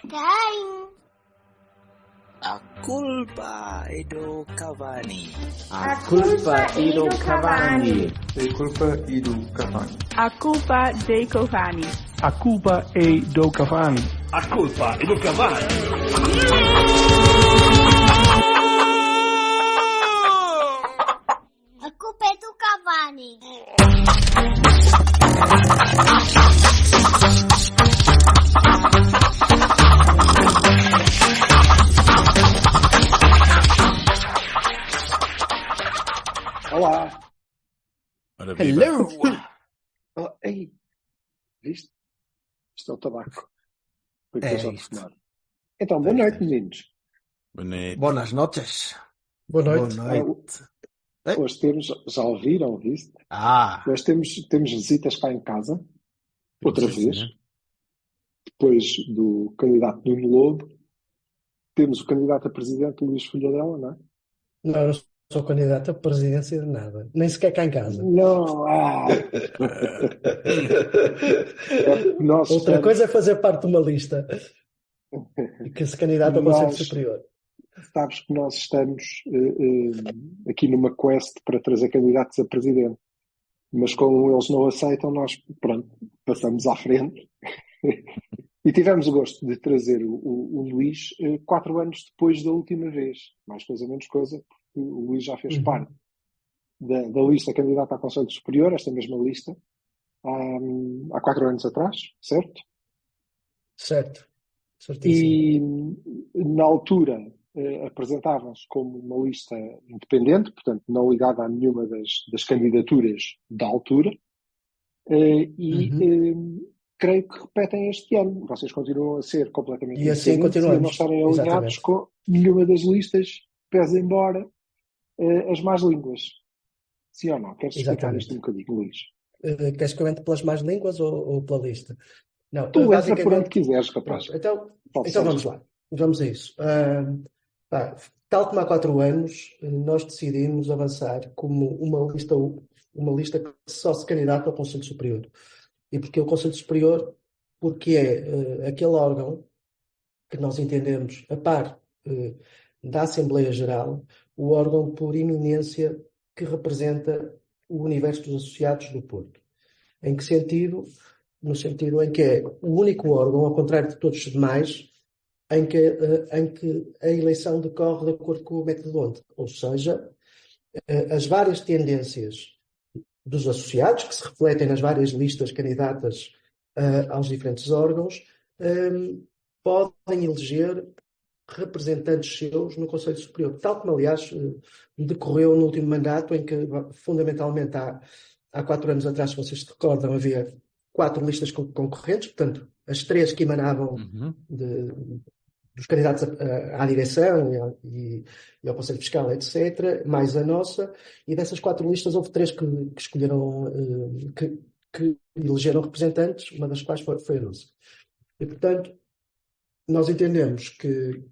Quem? A culpa é do Cavani. A culpa é do Cavani. A culpa é do Cavani. A culpa dei Cavani. A culpa é do Cavani. A culpa é do Cavani. A culpa é do Cavani. Olá. Hello! Oh, ei, viste? Isto é o tabaco. Foi É só isto. fumar. Então, boa noite, meninos. Buenas noches. Boa noite. Hoje temos, já ouviram, viste? Hoje temos visitas cá em casa, outra vez. Depois do candidato Nuno Lobo, temos o candidato a presidente Luís Folhadela, não é? Não, eu não sou candidato à presidência de nada. Nem sequer cá em casa. Não, Nós Outra estamos- coisa é fazer parte de uma lista e que se candidata ao Conselho Nós- Superior. Sabes que nós estamos aqui numa quest para trazer candidatos a presidente, mas como eles não aceitam, nós, pronto, passamos à frente. E tivemos o gosto de trazer o Luís 4 anos depois da última vez. Mais coisa, menos coisa, porque o Luís já fez parte da lista candidata ao Conselho Superior, esta mesma lista, há 4 anos atrás, certo? Certo. Certíssimo. E na altura apresentavam-se como uma lista independente, portanto não ligada a nenhuma das candidaturas da altura, creio que repetem este ano. Vocês continuam a ser completamente E assim independentes e a não continuamos. estarem alinhados Exatamente. com nenhuma das listas, pese embora as más línguas. Sim ou não? Queres explicar Exatamente. isto um bocadinho, Luís? Queres que eu entre pelas más línguas ou pela lista? Não, Tu entra por basicamente- onde quiseres, rapaz. Pronto, então Pode ser. vamos lá. Vamos a isso. Tal como há 4 anos, nós decidimos avançar como uma lista que só se candidata ao Conselho Superior. E porquê o Conselho Superior? Porque é aquele órgão que nós entendemos, a par da Assembleia Geral, o órgão por eminência que representa o universo dos associados do Porto. Em que sentido? No sentido em que é o único órgão, ao contrário de todos os demais, em que a eleição decorre de acordo com o método de Hont. Ou seja, as várias tendências dos associados, que se refletem nas várias listas candidatas aos diferentes órgãos, podem eleger representantes seus no Conselho Superior. Tal como, aliás, decorreu no último mandato, em que, fundamentalmente, há 4 anos atrás, se vocês se recordam, havia 4 listas concorrentes, portanto, as 3 que emanavam dos candidatos à direção e ao Conselho Fiscal, etc., mais a nossa, e dessas 4 listas houve 3 que escolheram, que elegeram representantes, uma das quais foi a nossa. E, portanto, nós entendemos que,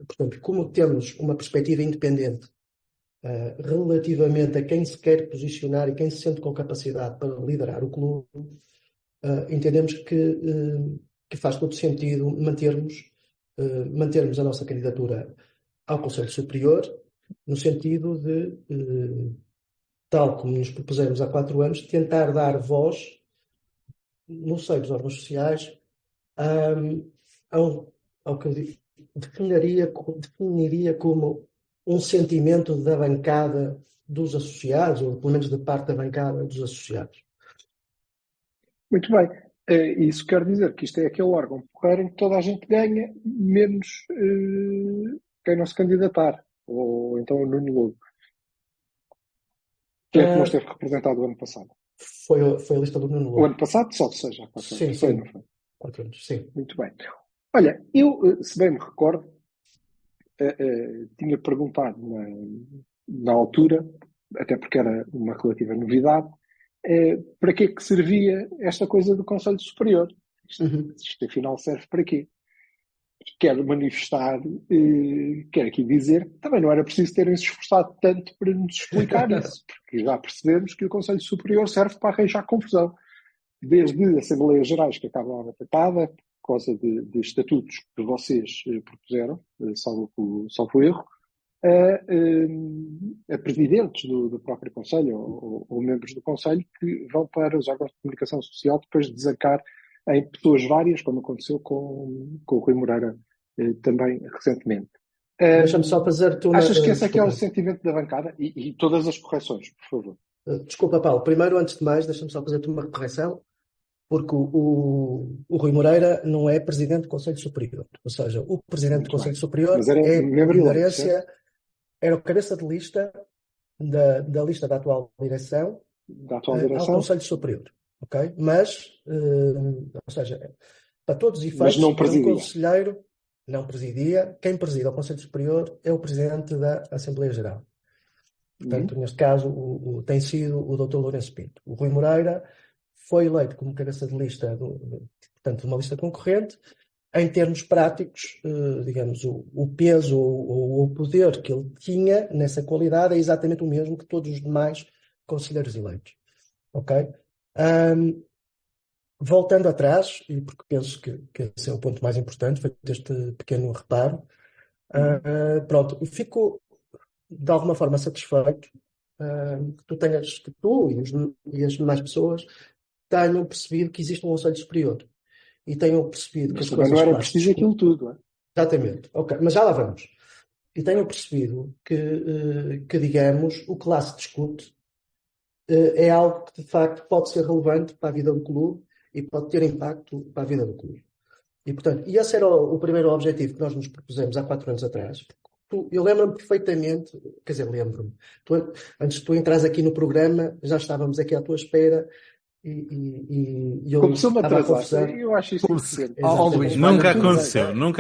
portanto, como temos uma perspectiva independente relativamente a quem se quer posicionar e quem se sente com capacidade para liderar o clube, entendemos que faz todo sentido mantermos a nossa candidatura ao Conselho Superior, no sentido de, tal como nos propusemos há 4 anos, tentar dar voz, no seio dos órgãos sociais, ao que eu definiria como um sentimento da bancada dos associados, ou pelo menos de parte da bancada dos associados. Muito bem. Isso quer dizer que isto é aquele órgão porreiro em que toda a gente ganha, menos quem não se candidatar. Ou então o Nuno Lobo. Quem é que não esteve representado o ano passado? Foi a lista do Nuno Lobo. O ano passado, só seja. Há 4 anos. Sim. Não foi? 4 anos, sim. Muito bem. Olha, eu, se bem me recordo, tinha perguntado na altura, até porque era uma relativa novidade, para que é que servia esta coisa do Conselho Superior? Isto afinal serve para quê? Quero manifestar, quero aqui dizer que também não era preciso terem se esforçado tanto para nos explicar isso, porque já percebemos que o Conselho Superior serve para arranjar confusão. Desde Assembleias Gerais que acabam a batatada, causa de estatutos que vocês propuseram, salvo erro, a presidentes do próprio Conselho ou membros do Conselho que vão para os órgãos de comunicação social depois de desacar em pessoas várias, como aconteceu com o Rui Moreira também recentemente. Deixa-me só fazer-te uma... Achas que esse é que é o sentimento da bancada? E todas as correções, por favor. Desculpa, Paulo. Primeiro, antes de mais, deixa-me só fazer-te uma correção, porque o Rui Moreira não é presidente do Conselho Superior. Ou seja, o presidente do Conselho Superior era o cabeça de lista da lista da atual direção, ao Conselho Superior. Ok? Mas, ou seja, para todos os efeitos, não presidia. Um conselheiro não presidia. Quem preside o Conselho Superior é o presidente da Assembleia Geral. Portanto, neste caso, tem sido o Dr. Lourenço Pinto. O Rui Moreira foi eleito como cabeça de lista, portanto, de uma lista concorrente. Em termos práticos, digamos, o peso ou o poder que ele tinha nessa qualidade é exatamente o mesmo que todos os demais conselheiros eleitos. Ok? Voltando atrás, e porque penso que esse é o ponto mais importante, foi este pequeno reparo, pronto, fico de alguma forma satisfeito que tu e as demais pessoas tenham percebido que existe um Conselho Superior e tenham percebido que as coisas... Não era preciso aquilo tudo, não é? Exatamente, ok, mas já lá vamos. E tenham percebido que digamos, o que lá se discute é algo que de facto pode ser relevante para a vida do clube e pode ter impacto para a vida do clube. E portanto, esse era o primeiro objetivo que nós nos propusemos há 4 anos atrás. Eu lembro-me perfeitamente, quer dizer, lembro-me, antes de tu entrares aqui no programa, já estávamos aqui à tua espera e eu começou-me a estava a conversar. confessar. Eu acho isso interessante. Luís, nunca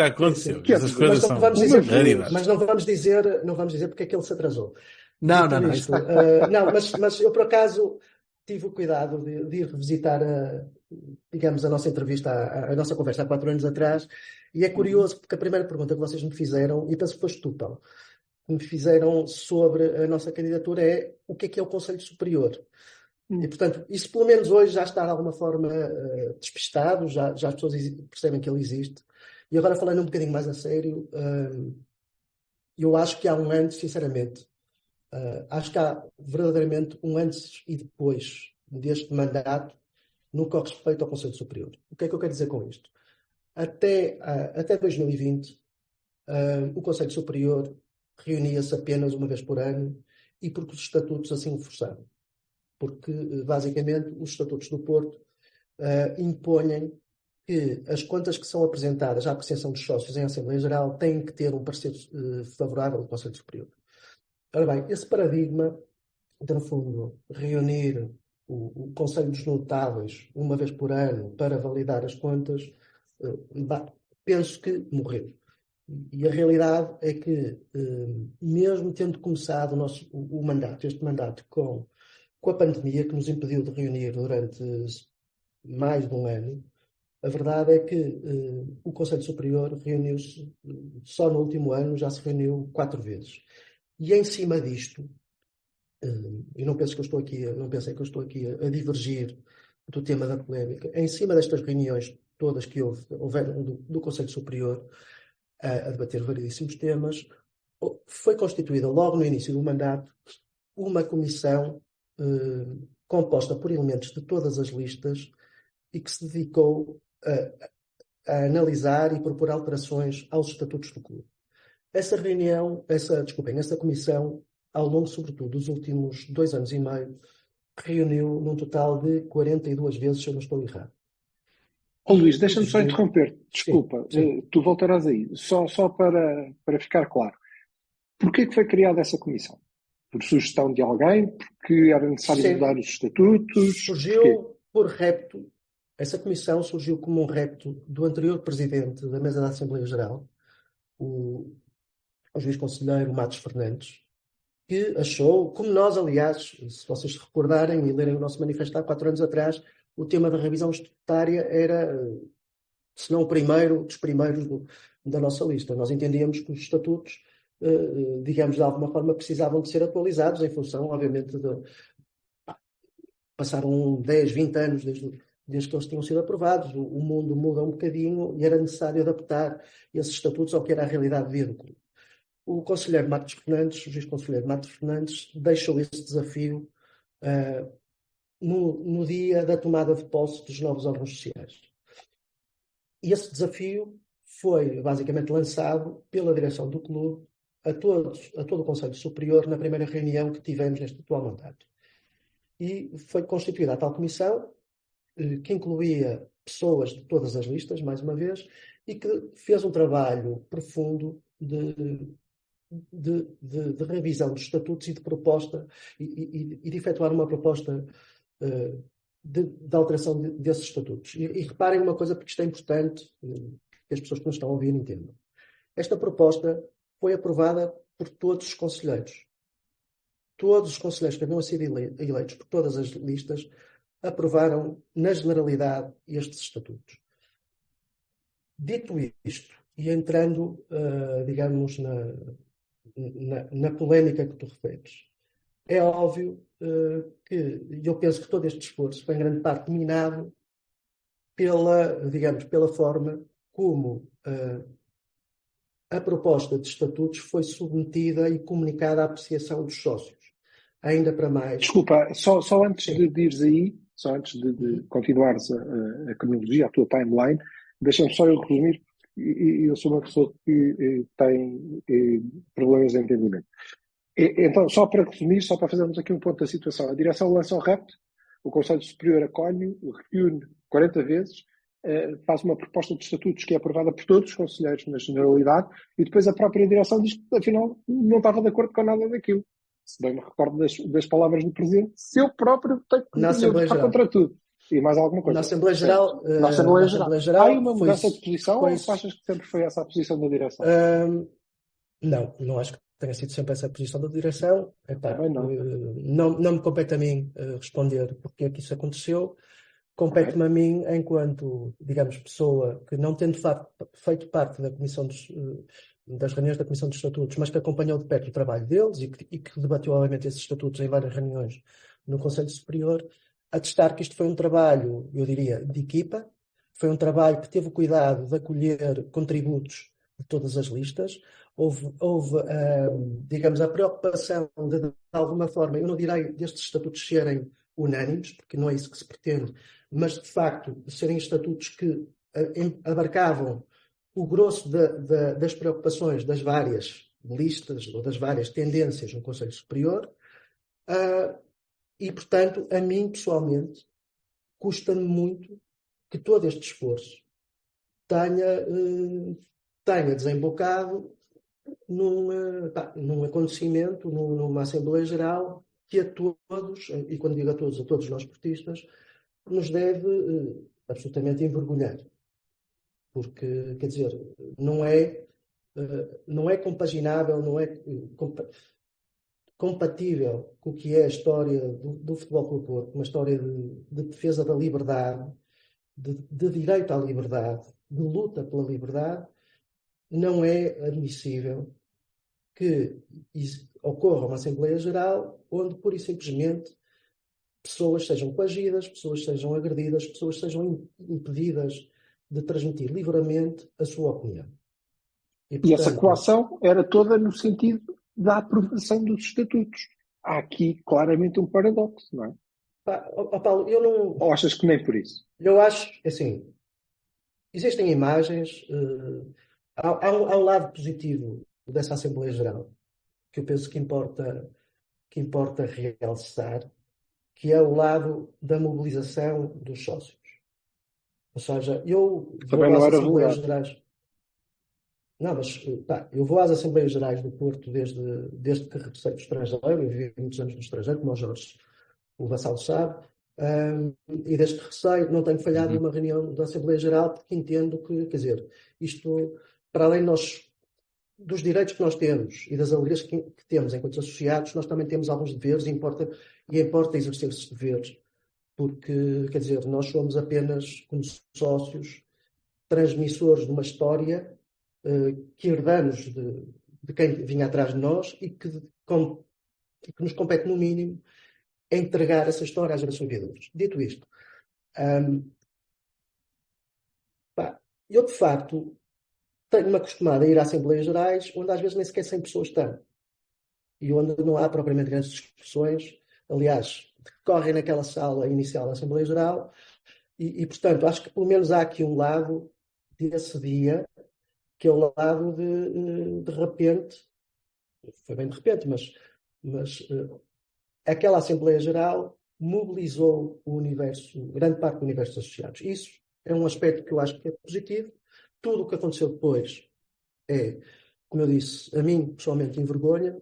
aconteceu. Essas coisas são raridades. Mas não vamos dizer porque é que ele se atrasou. Não. Mas eu, por acaso, tive o cuidado de ir revisitar digamos, a nossa entrevista, a nossa conversa há 4 anos atrás, e é curioso porque a primeira pergunta que vocês me fizeram, e penso que foste tu, Paulo, que me fizeram sobre a nossa candidatura é o que é o Conselho Superior. E, portanto, isso pelo menos hoje já está de alguma forma despistado, já as pessoas percebem que ele existe. E agora, falando um bocadinho mais a sério, eu acho que há um antes, sinceramente, acho que há verdadeiramente um antes e depois deste mandato no que diz respeito ao Conselho Superior. O que é que eu quero dizer com isto? Até 2020, o Conselho Superior reunia-se apenas uma vez por ano e porque os estatutos assim o forçavam. Porque, basicamente, os estatutos do Porto impõem que as contas que são apresentadas à apreciação dos sócios em Assembleia Geral têm que ter um parecer favorável do Conselho Superior. Ora bem, esse paradigma de, no fundo, reunir o Conselho dos Notáveis uma vez por ano para validar as contas, penso que morreu. E a realidade é que, mesmo tendo começado este mandato com a pandemia que nos impediu de reunir durante mais de um ano, a verdade é que o Conselho Superior reuniu-se, só no último ano já se reuniu 4 vezes. E em cima disto, e não pensem que eu estou aqui a divergir do tema da polémica, em cima destas reuniões todas que houveram do Conselho Superior a debater variedíssimos temas, foi constituída logo no início do mandato uma comissão composta por elementos de todas as listas e que se dedicou a analisar e propor alterações aos estatutos do clube. Essa comissão, ao longo, sobretudo, dos últimos 2 anos e meio, reuniu num total de 42 vezes, se eu não estou errado. Luís, deixa-me só interromper. Desculpa, sim. Tu voltarás aí. Só para ficar claro. Porquê que foi criada essa comissão? Por sugestão de alguém? Porque era necessário mudar os estatutos? Surgiu por repto. Essa comissão surgiu como um repto do anterior presidente da mesa da Assembleia Geral, o juiz conselheiro Matos Fernandes, que achou, como nós, aliás, se vocês se recordarem e lerem o nosso manifesto há 4 anos atrás, o tema da revisão estatutária era, se não o primeiro, dos primeiros da nossa lista. Nós entendíamos que os estatutos, digamos, de alguma forma, precisavam de ser atualizados em função, obviamente, passaram 10, 20 anos desde que eles tinham sido aprovados. O mundo muda um bocadinho e era necessário adaptar esses estatutos ao que era a realidade do dia do clube. O conselheiro Marcos Fernandes, o juiz conselheiro Marcos Fernandes, deixou esse desafio no dia da tomada de posse dos novos órgãos sociais. E esse desafio foi basicamente lançado pela direção do clube a todo o Conselho Superior na primeira reunião que tivemos neste atual mandato. E foi constituída a tal comissão, que incluía pessoas de todas as listas, mais uma vez, e que fez um trabalho profundo de revisão dos estatutos e de proposta, e de efetuar uma proposta de alteração desses estatutos. E reparem uma coisa, porque isto é importante, que as pessoas que nos estão a ouvir entendam. Esta proposta foi aprovada por todos os conselheiros. Todos os conselheiros que haviam sido eleitos por todas as listas aprovaram, na generalidade, estes estatutos. Dito isto, e entrando, digamos, na polémica que tu referes, é óbvio que eu penso que todo este esforço foi em grande parte minado pela forma como a proposta de estatutos foi submetida e comunicada à apreciação dos sócios. Ainda para mais... Desculpa, só antes de ires aí, só antes de continuares a cronologia, a tua timeline, deixa-me só eu resumir, e eu sou uma pessoa que tem problemas de entendimento. Então, só para resumir, só para fazermos aqui um ponto da situação, a direção lança o repto, o Conselho Superior acolhe-o, reúne 40 vezes, faz uma proposta de estatutos que é aprovada por todos os conselheiros na generalidade, e depois a própria direção diz que, afinal, não estava de acordo com nada daquilo. Se bem me recordo das palavras do Presidente, se eu próprio tenho que lutar contra tudo. E mais alguma coisa. Na Assembleia Geral... Na Assembleia Geral. Há uma mudança de posição ou isso. achas que sempre foi essa a posição da direção? Não acho que tenha sido sempre essa a posição da direção. Não me compete a mim responder porque é que isso aconteceu. Compete-me a mim, enquanto, digamos, pessoa que não tendo feito parte da comissão das reuniões da Comissão dos Estatutos, mas que acompanhou de perto o trabalho deles e que debateu, obviamente, esses estatutos em várias reuniões no Conselho Superior, atestar que isto foi um trabalho, eu diria, de equipa, foi um trabalho que teve o cuidado de acolher contributos de todas as listas, houve digamos, a preocupação de alguma forma, eu não direi destes estatutos serem unânimes, porque não é isso que se pretende, mas de facto serem estatutos que abarcavam o grosso das preocupações das várias listas ou das várias tendências no Conselho Superior, e, portanto, a mim, pessoalmente, custa-me muito que todo este esforço tenha desembocado num acontecimento, numa Assembleia Geral, que a todos, e quando digo a todos nós portistas, nos deve absolutamente envergonhar. Porque, quer dizer, não é compaginável, não é compatível com o que é a história do Futebol Clube do Porto, uma história de defesa da liberdade, de direito à liberdade, de luta pela liberdade. Não é admissível que ocorra uma Assembleia Geral onde, pura e simplesmente, pessoas sejam coagidas, pessoas sejam agredidas, pessoas sejam impedidas de transmitir livremente a sua opinião. E essa coação era toda no sentido da aprovação dos estatutos. Há aqui claramente um paradoxo, não é? Paulo, eu não... Ou achas que nem por isso? Eu acho, assim, existem imagens, há um lado positivo dessa Assembleia Geral, que eu penso que importa realçar, que é o lado da mobilização dos sócios. Ou seja, eu vou às Assembleias Gerais. Não, mas eu vou às Assembleias Gerais do Porto desde que regressei do estrangeiro. Eu vivi muitos anos no estrangeiro, como o Jorge, o Vassalo sabe, e desde que regressei não tenho falhado numa reunião da Assembleia Geral, porque entendo que, quer dizer, isto, para além dos direitos que nós temos e das alegrias que temos enquanto associados, nós também temos alguns deveres e importa exercer esses deveres. Porque, quer dizer, nós somos apenas, como sócios, transmissores de uma história que herdamos de quem vinha atrás de nós e que nos compete, no mínimo, entregar essa história às gerações vindouras. Dito isto, Eu, de facto, tenho-me acostumado a ir a Assembleias Gerais, onde às vezes nem sequer 100 pessoas estão. E onde não há propriamente grandes discussões, aliás, decorrem naquela sala inicial da Assembleia Geral, portanto, acho que pelo menos há aqui um lado desse dia, que é o lado de repente, foi bem de repente, mas aquela Assembleia Geral mobilizou o universo, grande parte do universo dos associados. Isso é um aspecto que eu acho que é positivo. Tudo o que aconteceu depois é, como eu disse, a mim pessoalmente envergonha.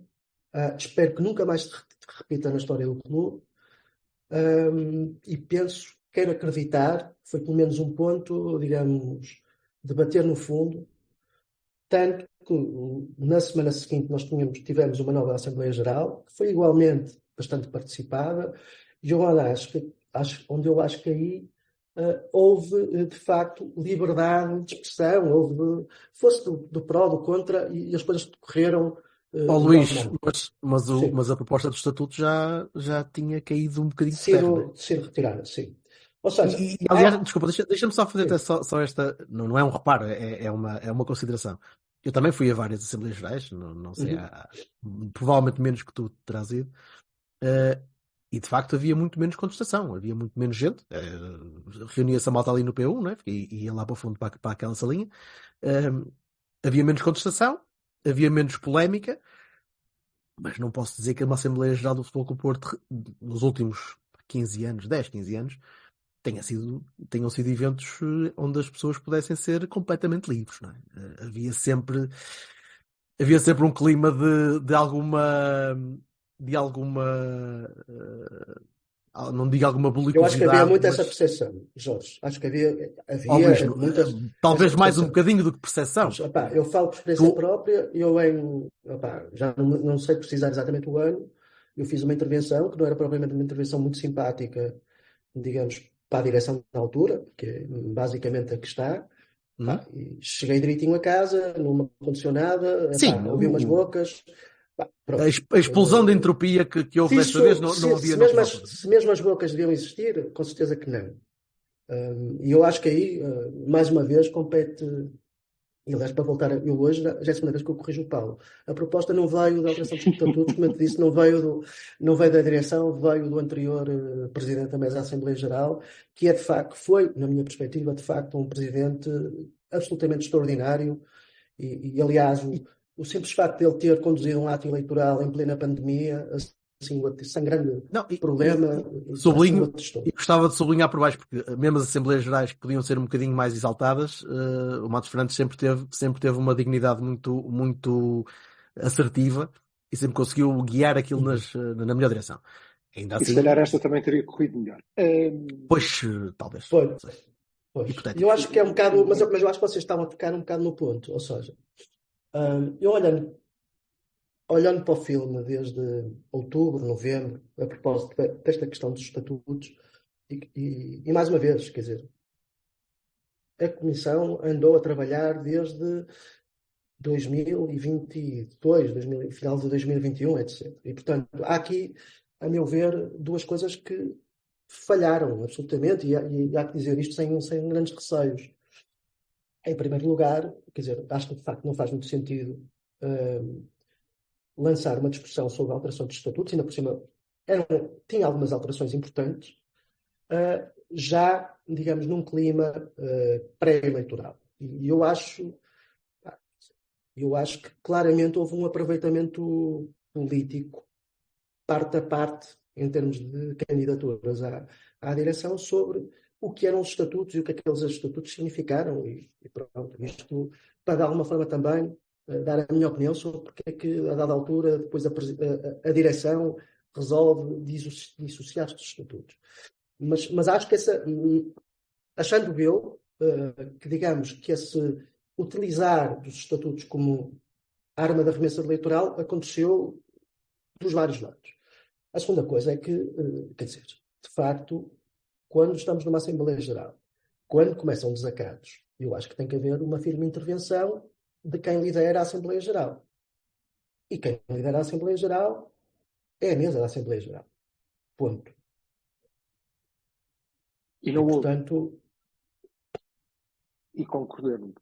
Espero que nunca mais se repita na história do clube. E quero acreditar, foi pelo menos um ponto, digamos, de bater no fundo. Tanto que na semana seguinte nós tivemos uma nova Assembleia Geral, que foi igualmente bastante participada, e onde eu acho que aí houve, de facto, liberdade de expressão, fosse do pró, do contra, e as coisas decorreram. Luís, mas a proposta do estatuto já tinha caído um bocadinho de terra, não é? Sido retirada, sim. Ou seja, aliás, desculpa, deixa-me só fazer só esta. Não é um reparo, é uma consideração. Eu também fui a várias Assembleias Gerais, não sei, provavelmente menos que tu terás ido, e de facto havia muito menos contestação, havia muito menos gente. Reunia-se a malta ali no P1, não é? E ia lá para o fundo para aquela salinha. Havia menos contestação, havia menos polémica, mas não posso dizer que uma Assembleia Geral do Futebol Clube do Porto nos últimos 15 anos, 10, 15 anos, tenham sido eventos onde as pessoas pudessem ser completamente livres, não é? Havia sempre um clima de alguma não digo alguma belicosidade. Eu acho que havia muito essa percepção, Jorge. Acho que havia muitas. Talvez mais um bocadinho do que percepção. Mas, eu falo por experiência própria. Já não sei precisar exatamente o ano. Eu fiz uma intervenção que não era propriamente uma intervenção muito simpática, digamos, para a direção da altura, que é basicamente a que está. E cheguei direitinho a casa, numa condicionada, ouvi umas bocas. A explosão de entropia que houve desta vez não havia. Se mesmo as bocas deviam existir, com certeza que não. E eu acho que aí, mais uma vez, compete. E aliás, para voltar, eu hoje já é a segunda vez que eu corrijo o Paulo. A proposta não veio da alteração dos estatutos, como eu te disse, não veio da direção, veio do anterior presidente da mesa da Assembleia Geral, que é de facto, foi, na minha perspectiva, de facto, um presidente absolutamente extraordinário. E aliás, o simples facto de ele ter conduzido um ato eleitoral em plena pandemia, assim, sem grande problema. Sublinho, e gostava de sublinhar por baixo, porque mesmo as Assembleias Gerais que podiam ser um bocadinho mais exaltadas, o Matos Fernandes sempre teve uma dignidade muito, muito assertiva e sempre conseguiu guiar aquilo na melhor direção. Ainda assim, se calhar esta também teria corrido melhor. Pois, talvez. Pois. Eu acho que é um bocado, mas eu acho que vocês estavam a tocar um bocado no ponto, ou seja, eu olhando para o filme desde outubro, novembro, a propósito desta questão dos estatutos, e mais uma vez, quer dizer, a Comissão andou a trabalhar desde 2022, final de 2021, etc. E, portanto, há aqui, a meu ver, duas coisas que falharam absolutamente, e há que dizer isto sem grandes receios. Em primeiro lugar, quer dizer, acho que de facto não faz muito sentido lançar uma discussão sobre a alteração dos estatutos, ainda por cima tinha algumas alterações importantes, já, digamos, num clima pré-eleitoral. E eu acho que claramente houve um aproveitamento político, parte a parte, em termos de candidaturas à direção, sobre o que eram os estatutos e o que aqueles estatutos significaram. E pronto, isto para de alguma forma também dar a minha opinião sobre porque é que, a dada altura, depois a direção resolve dissociar-se dos estatutos. Mas acho que achando eu que, digamos, que esse utilizar dos estatutos como arma de arremesso eleitoral aconteceu dos vários lados. A segunda coisa é que, quer dizer, de facto, quando estamos numa Assembleia Geral, quando começam desacatos, eu acho que tem que haver uma firme intervenção de quem lidera a Assembleia Geral. E quem lidera a Assembleia Geral é a mesa da Assembleia Geral. Ponto. E não portanto, E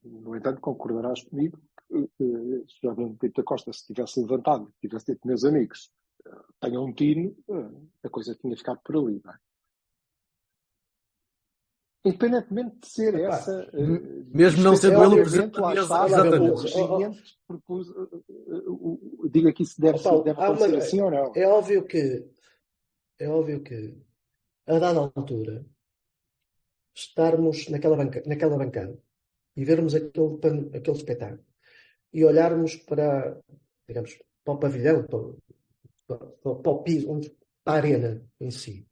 no entanto, concordarás comigo que se Jorge Pinto da Costa se tivesse levantado, tivesse dito, meus amigos, tenham um tino, a coisa tinha ficado por ali, não é? Independentemente de ser essa... mesmo não sendo ele o presidente lá da está, exatamente. o regimento propôs, diga que isso deve acontecer assim ou não. É óbvio que, a dada altura, estarmos naquela bancada e vermos aquele espetáculo e olharmos para, digamos, para o pavilhão, para o piso, para a arena em si,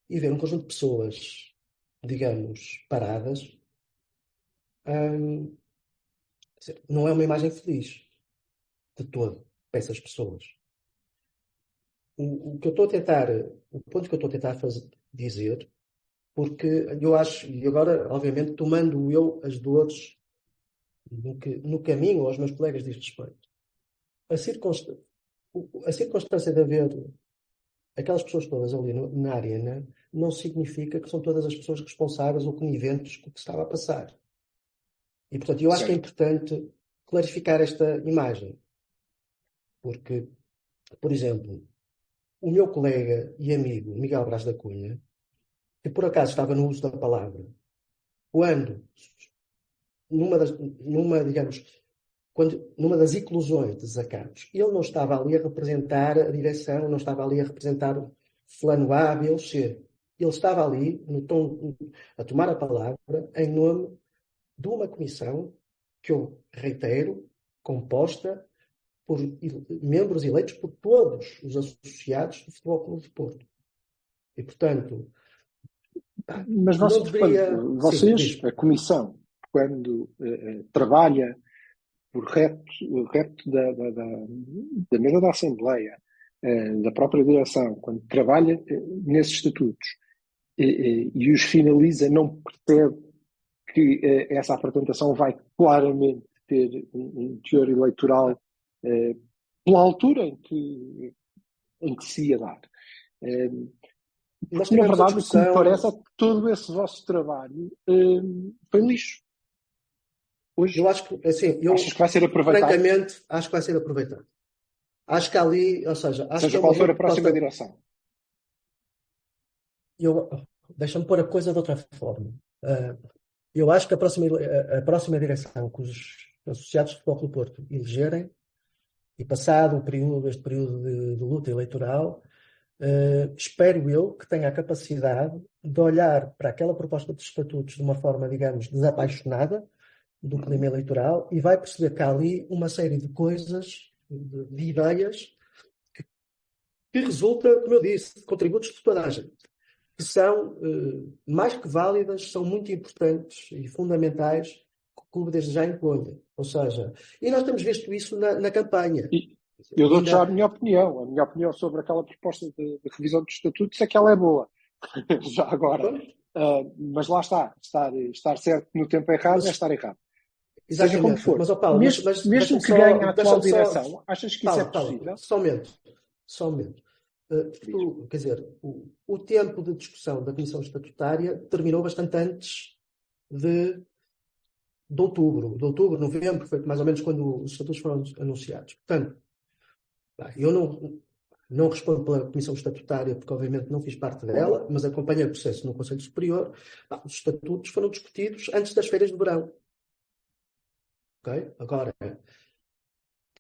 e ver um conjunto de pessoas, digamos, paradas, não é uma imagem feliz de todo para essas pessoas. O ponto que eu estou a tentar dizer, porque eu acho, e agora, obviamente, tomando eu as dores no caminho aos meus colegas diz respeito, a circunstância de haver aquelas pessoas todas ali na arena não significa que são todas as pessoas responsáveis ou coniventes com o que estava a passar. E, portanto, eu acho que é importante clarificar esta imagem. Porque, por exemplo, o meu colega e amigo Miguel Braz da Cunha, que por acaso estava no uso da palavra, quando, numa das eclosões de desacatos, ele não estava ali a representar a direção, não estava ali a representar o fulano A, B ou C. Ele estava ali, a tomar a palavra em nome de uma comissão que eu reitero, composta por membros eleitos por todos os associados do Futebol Clube de Porto. E, portanto... Mas vocês, a comissão, quando trabalha por repto da mesa da Assembleia, da própria direção, quando trabalha nesses estatutos e os finaliza, não percebe que essa apresentação vai claramente ter um teor eleitoral pela altura em que se ia dar. Mas, na verdade, o que me parece é que todo esse vosso trabalho foi lixo. Hoje, eu acho que, assim, achas que vai ser aproveitado? Francamente, acho que vai ser aproveitado. Acho que ali, ou seja... Seja qual for a próxima direção. Deixa-me pôr a coisa de outra forma. Eu acho que a próxima direção que os associados de Futebol Clube do Porto elegerem, e passado este período de luta eleitoral, espero eu que tenha a capacidade de olhar para aquela proposta de estatutos de uma forma, digamos, desapaixonada do clima eleitoral e vai perceber que há ali uma série de coisas, de ideias, que resulta, como eu disse, de contributos de toda a gente, que são mais que válidas, são muito importantes e fundamentais que o clube desde já imponha. Ou seja, e nós temos visto isso na campanha. Eu dou-te já a minha opinião. A minha opinião sobre aquela proposta de revisão dos estatutos é que ela é boa. Já agora. Mas lá está. Estar certo no tempo errado é estar errado. Seja como for. Mas, Paulo, mesmo que ganhe a atual direção, achas que isso é possível? Só um momento. Quer dizer, o tempo de discussão da Comissão Estatutária terminou bastante antes de outubro. De outubro, novembro, foi mais ou menos quando os estatutos foram anunciados. Portanto, eu não respondo pela Comissão Estatutária, porque obviamente não fiz parte dela, mas acompanhei o processo no Conselho Superior. Os estatutos foram discutidos antes das férias de verão. Okay? Agora,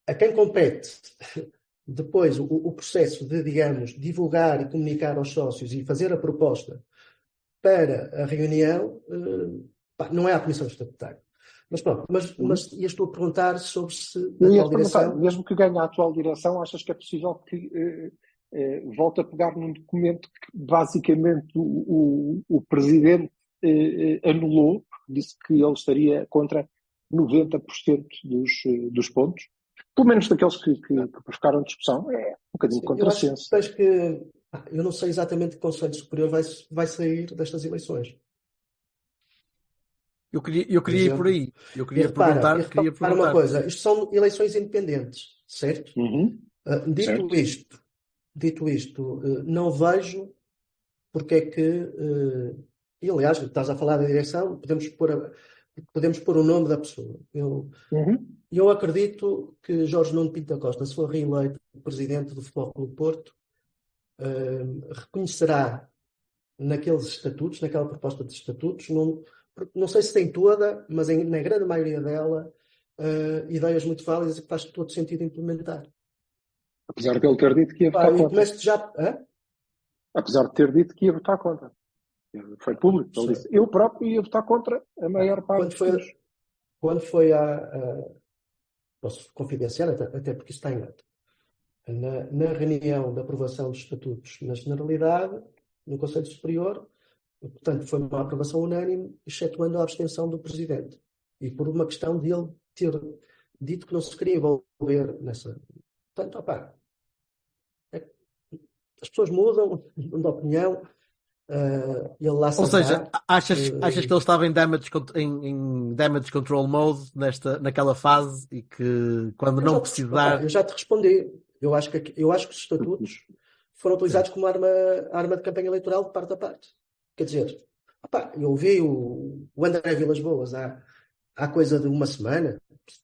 a quem compete depois o processo de, digamos, divulgar e comunicar aos sócios e fazer a proposta para a reunião, não é a Comissão Estatutária. Mas pronto, mas estou a perguntar sobre se a atual direção... Mesmo que ganhe a atual direção, achas que é possível que volte a pegar num documento que basicamente o Presidente anulou, porque disse que ele estaria contra 90% dos pontos, pelo menos daqueles que provocaram discussão, é um bocadinho de contrassenso. Eu não sei exatamente que Conselho Superior vai sair destas eleições. Eu queria ir por aí. Eu queria perguntar uma coisa. Isto são eleições independentes, certo? Dito isto, não vejo porque é que... E, aliás, estás a falar da direção, podemos pôr podemos pôr o nome da pessoa. Eu acredito que Jorge Nuno Pinto da Costa, se for reeleito presidente do Futebol Clube do Porto, reconhecerá naqueles estatutos, naquela proposta de estatutos, não sei se tem toda, mas na grande maioria dela, ideias muito válidas e que faz todo sentido implementar. Apesar de ele ter dito que ia votar contra. Apesar de ter dito que ia votar contra. Foi público. Ele disse, eu próprio ia votar contra a maior parte Quando foi posso confidenciar, até porque isso está em ato. Na reunião de aprovação dos estatutos na Generalidade, no Conselho Superior, portanto, foi uma aprovação unânime, excetuando a abstenção do Presidente. E por uma questão de ele ter dito que não se queria envolver nessa... Portanto, as pessoas mudam de opinião. Ele lá Ou seja, achas que ele estava em damage control mode naquela fase e que quando não precisar... Eu já te respondi. Eu acho que os estatutos foram utilizados como arma de campanha eleitoral de parte a parte. Quer dizer, eu ouvi o André Vilas Boas há coisa de uma semana,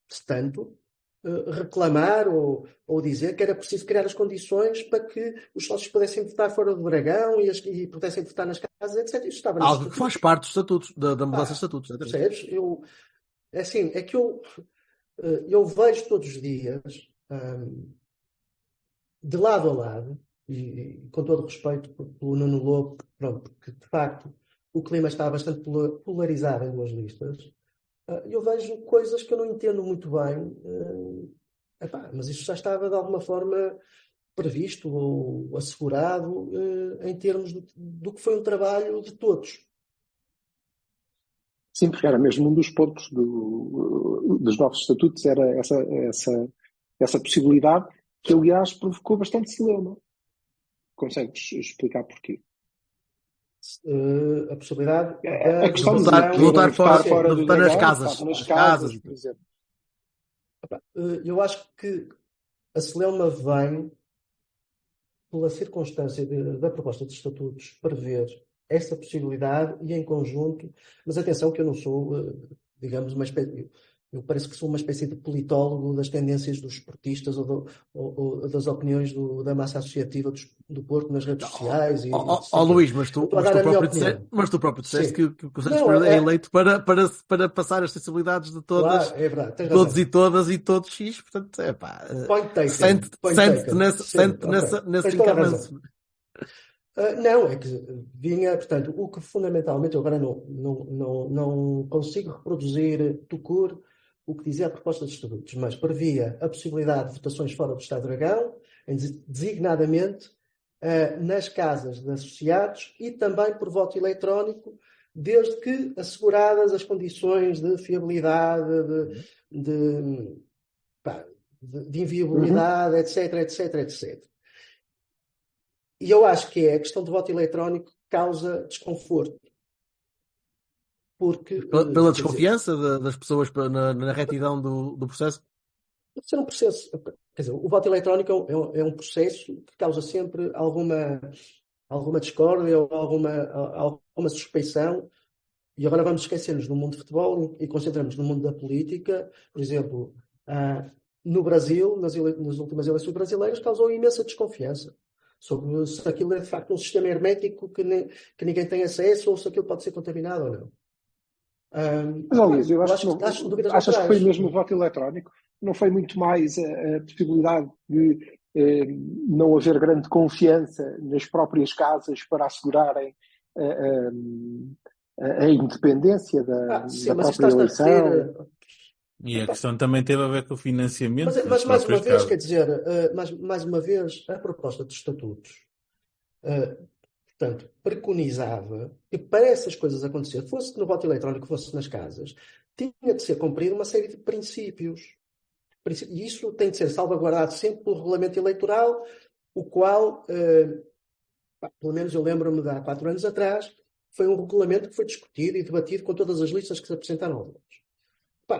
se tanto, reclamar ou dizer que era preciso criar as condições para que os sócios pudessem votar fora do Dragão e pudessem votar nas casas, etc. Isso estava algo que faz parte dos estatutos, da mudança de estatutos. Percebes? Eu vejo todos os dias, de lado a lado, e com todo o respeito pelo Nuno Lobo, porque de facto o clima está bastante polarizado em duas listas. Eu vejo coisas que eu não entendo muito bem, mas isso já estava de alguma forma previsto ou assegurado em termos do que foi um trabalho de todos. Sim, porque era mesmo um dos pontos dos novos estatutos, era essa possibilidade que, aliás, provocou bastante celeuma. Consegues explicar porquê? A possibilidade de votar fora nas casas, por exemplo. Eu acho que a celeuma vem pela circunstância da proposta de estatutos prever essa possibilidade e em conjunto, mas atenção que eu não sou, digamos, uma espécie... Eu parece que sou uma espécie de politólogo das tendências dos esportistas ou das opiniões da massa associativa do Porto nas redes sociais. Luís, mas tu próprio disseste que o Conselho Superior é eleito para passar as sensibilidades de todas, claro, é verdade, todos e todas e todos X, portanto, sente-te nesse encarnamento. Não, é que vinha, portanto, o que fundamentalmente, eu agora não consigo reproduzir tucur o que dizia a proposta de estatutos, mas previa a possibilidade de votações fora do Estado Dragão, designadamente nas casas de associados e também por voto eletrónico, desde que asseguradas as condições de fiabilidade, de inviolabilidade, etc. E eu acho que a questão do voto eletrónico que causa desconforto. Porque, pela desconfiança das pessoas na retidão do processo? Deve ser um processo. Quer dizer, o voto eletrónico é um processo que causa sempre alguma discórdia ou alguma suspeição. E agora vamos esquecer-nos do mundo de futebol e concentramos no mundo da política. Por exemplo, no Brasil, nas últimas eleições brasileiras, causou imensa desconfiança sobre se aquilo é de facto um sistema hermético que ninguém tem acesso ou se aquilo pode ser contaminado ou não. Mas, Luís, eu achas que foi mesmo o voto eletrónico? Não foi muito mais a possibilidade de não haver grande confiança nas próprias casas para assegurarem a independência da própria eleição? E a questão também teve a ver com o financiamento. Mas mais uma vez, quer dizer, mais uma vez, a proposta de estatutos, portanto, preconizava que para essas coisas acontecer, fosse no voto eletrónico, fosse nas casas, tinha de ser cumprida uma série de princípios. E isso tem de ser salvaguardado sempre pelo regulamento eleitoral, o qual, pelo menos eu lembro-me de há 4 anos atrás, foi um regulamento que foi discutido e debatido com todas as listas que se apresentaram aos votos.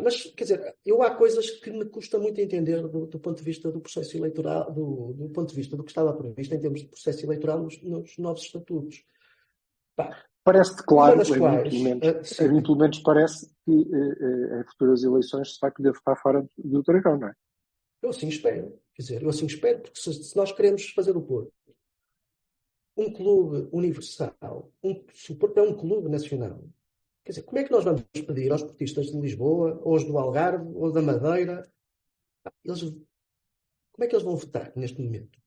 Mas, quer dizer, eu há coisas que me custa muito entender do ponto de vista do processo eleitoral, do ponto de vista do que estava previsto em termos de processo eleitoral nos novos estatutos. Parece-te Uma claro, das a mim, quais, a mim pelo menos parece que em futuras eleições se vai poder votar fora do Dragão, não é? eu assim espero. Quer dizer, eu assim espero, porque se nós queremos fazer o Porto um clube universal, se o Porto é um clube nacional, quer dizer, como é que nós vamos pedir aos portistas de Lisboa, ou os do Algarve, ou da Madeira, como é que eles vão votar neste momento?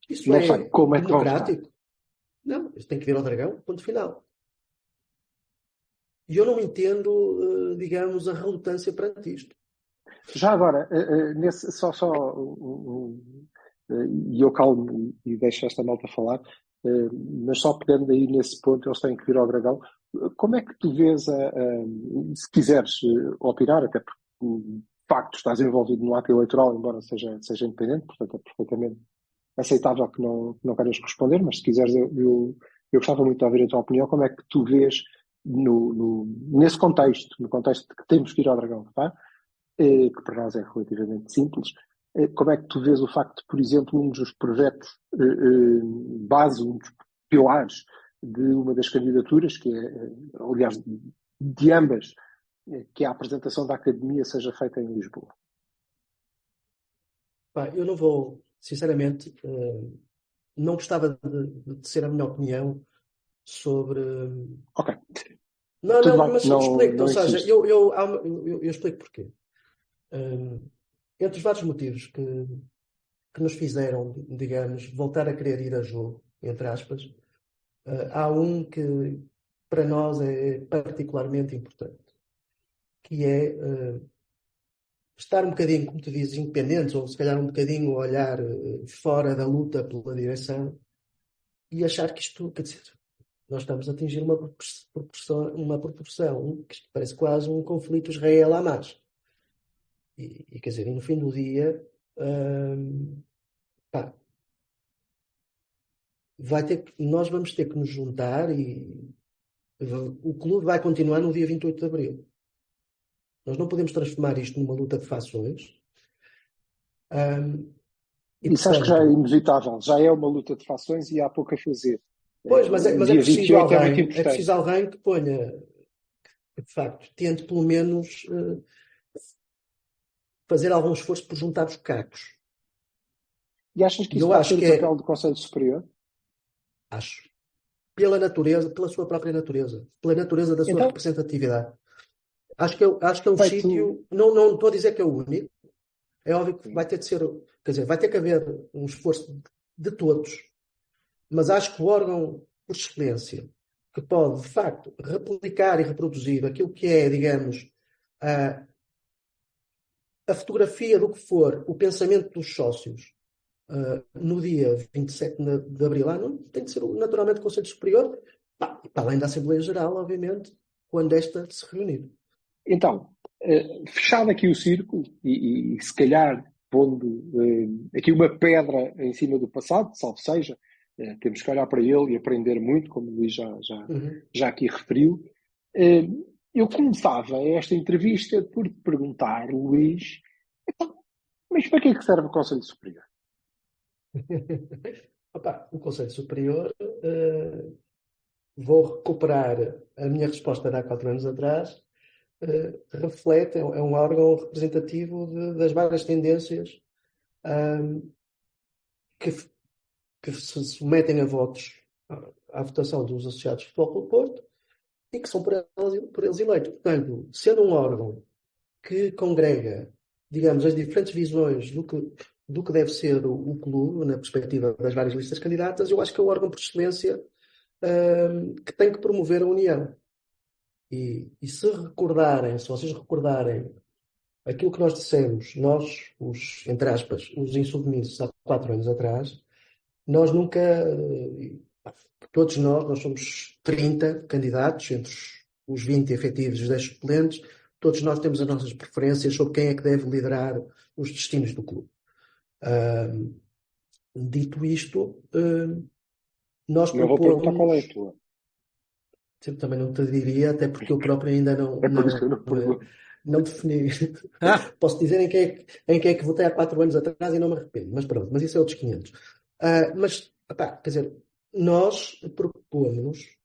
Isso Não é sei como é que vão votar. democrático? Não, eles têm que vir ao Dragão, ponto final. E eu não entendo, digamos, a relutância perante isto. Já agora, e eu calmo e deixo esta malta falar, mas só pegando aí nesse ponto, eles têm que vir ao Dragão. Como é que tu vês, se quiseres opinar, até porque de facto estás envolvido no ato eleitoral, embora seja independente, portanto é perfeitamente aceitável que não queiras responder, mas se quiseres, eu gostava muito de ouvir a tua opinião. Como é que tu vês nesse contexto, no contexto de que temos que ir ao Dragão votar, que para nós é relativamente simples, como é que tu vês o facto de, por exemplo, um dos projetos base, um dos pilares de uma das candidaturas, que é, aliás, de ambas, que é a apresentação da academia, seja feita em Lisboa? Eu não vou, sinceramente, não gostava de ser a minha opinião sobre... Ok. Não, mas eu explico. Ou seja, insiste. eu explico porquê. Entre os vários motivos que nos fizeram, digamos, voltar a querer ir a jogo, entre aspas, há um que para nós é particularmente importante, que é estar um bocadinho, como tu dizes, independentes, ou se calhar um bocadinho olhar fora da luta pela direção e achar que isto, quer dizer, nós estamos a atingir uma proporção que parece quase um conflito Israel-Hamas. E quer dizer, e no fim do dia, nós vamos ter que nos juntar e o clube vai continuar no dia 28 de Abril. Nós não podemos transformar isto numa luta de fações. Isso acho que já é inevitável. Já é uma luta de fações e há pouco a fazer. Pois, mas é dia preciso 28 alguém, é muito importante. é preciso alguém que ponha, que de facto, tente pelo menos fazer algum esforço por juntar os cacos. E achas que isso vai ser o papel do Conselho Superior? Acho. Pela natureza, pela sua própria natureza. Pela natureza da sua representatividade. Acho que é um sítio... Não estou a dizer que é o único. É óbvio que vai ter de ser... Quer dizer, vai ter que haver um esforço de todos. Mas acho que o órgão, por excelência, que pode, de facto, replicar e reproduzir aquilo que é, digamos, a fotografia do que for o pensamento dos sócios no dia 27 de Abril, não tem de ser naturalmente o Conselho Superior, para além da Assembleia Geral, obviamente, quando esta se reunir. Então, fechado aqui o círculo e se calhar pondo aqui uma pedra em cima do passado, salvo seja, temos que olhar para ele e aprender muito, como o Luís já aqui referiu. Eu começava esta entrevista por te perguntar, Luís, mas para que é que serve o Conselho Superior? O Conselho Superior, vou recuperar a minha resposta de há 4 anos atrás, reflete, é um órgão representativo das várias tendências que se submetem a votos à votação dos associados de Futebol Clube do Porto e que são por eles eleitos. Portanto, sendo um órgão que congrega, digamos, as diferentes visões do que deve ser o clube, na perspectiva das várias listas candidatas, eu acho que é o órgão por excelência que tem que promover a união. E se vocês recordarem aquilo que nós dissemos, nós, entre aspas, os insubmissos há 4 anos atrás, nós nunca, todos nós somos 30 candidatos, entre os 20 efetivos e os 10 suplentes, todos nós temos as nossas preferências sobre quem é que deve liderar os destinos do clube. Dito isto, nós não vou perguntar qual é a tua. Também não te diria, até porque eu próprio ainda não defini. Posso dizer em quem é que votei há 4 anos atrás e não me arrependo, mas pronto, mas isso é outros 500. Quer dizer, nós propomos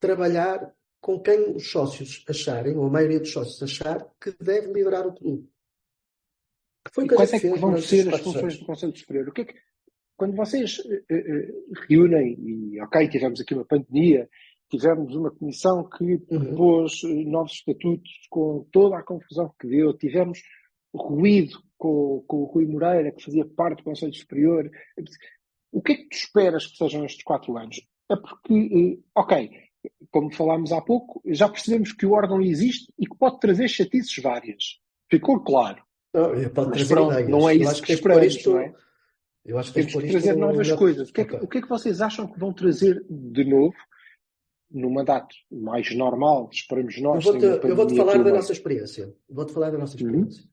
trabalhar com quem os sócios acharem, ou a maioria dos sócios achar, que deve liderar o clube. E quais é que vão ser as funções do Conselho Superior? Quando vocês reúnem, e ok, tivemos aqui uma pandemia, tivemos uma comissão que propôs novos estatutos com toda a confusão que deu, tivemos ruído com o Rui Moreira, que fazia parte do Conselho Superior. O que é que tu esperas que sejam estes 4 anos? É porque, ok, como falámos há pouco, já percebemos que o órgão existe e que pode trazer chatices várias. Ficou claro. Pode Mas trazer pronto, ideias. não é isso que esperamos, não é? Eu acho que temos que trazer novas coisas. O que é que vocês acham que vão trazer de novo no mandato mais normal? Esperamos nós. Eu vou-te falar da nossa experiência.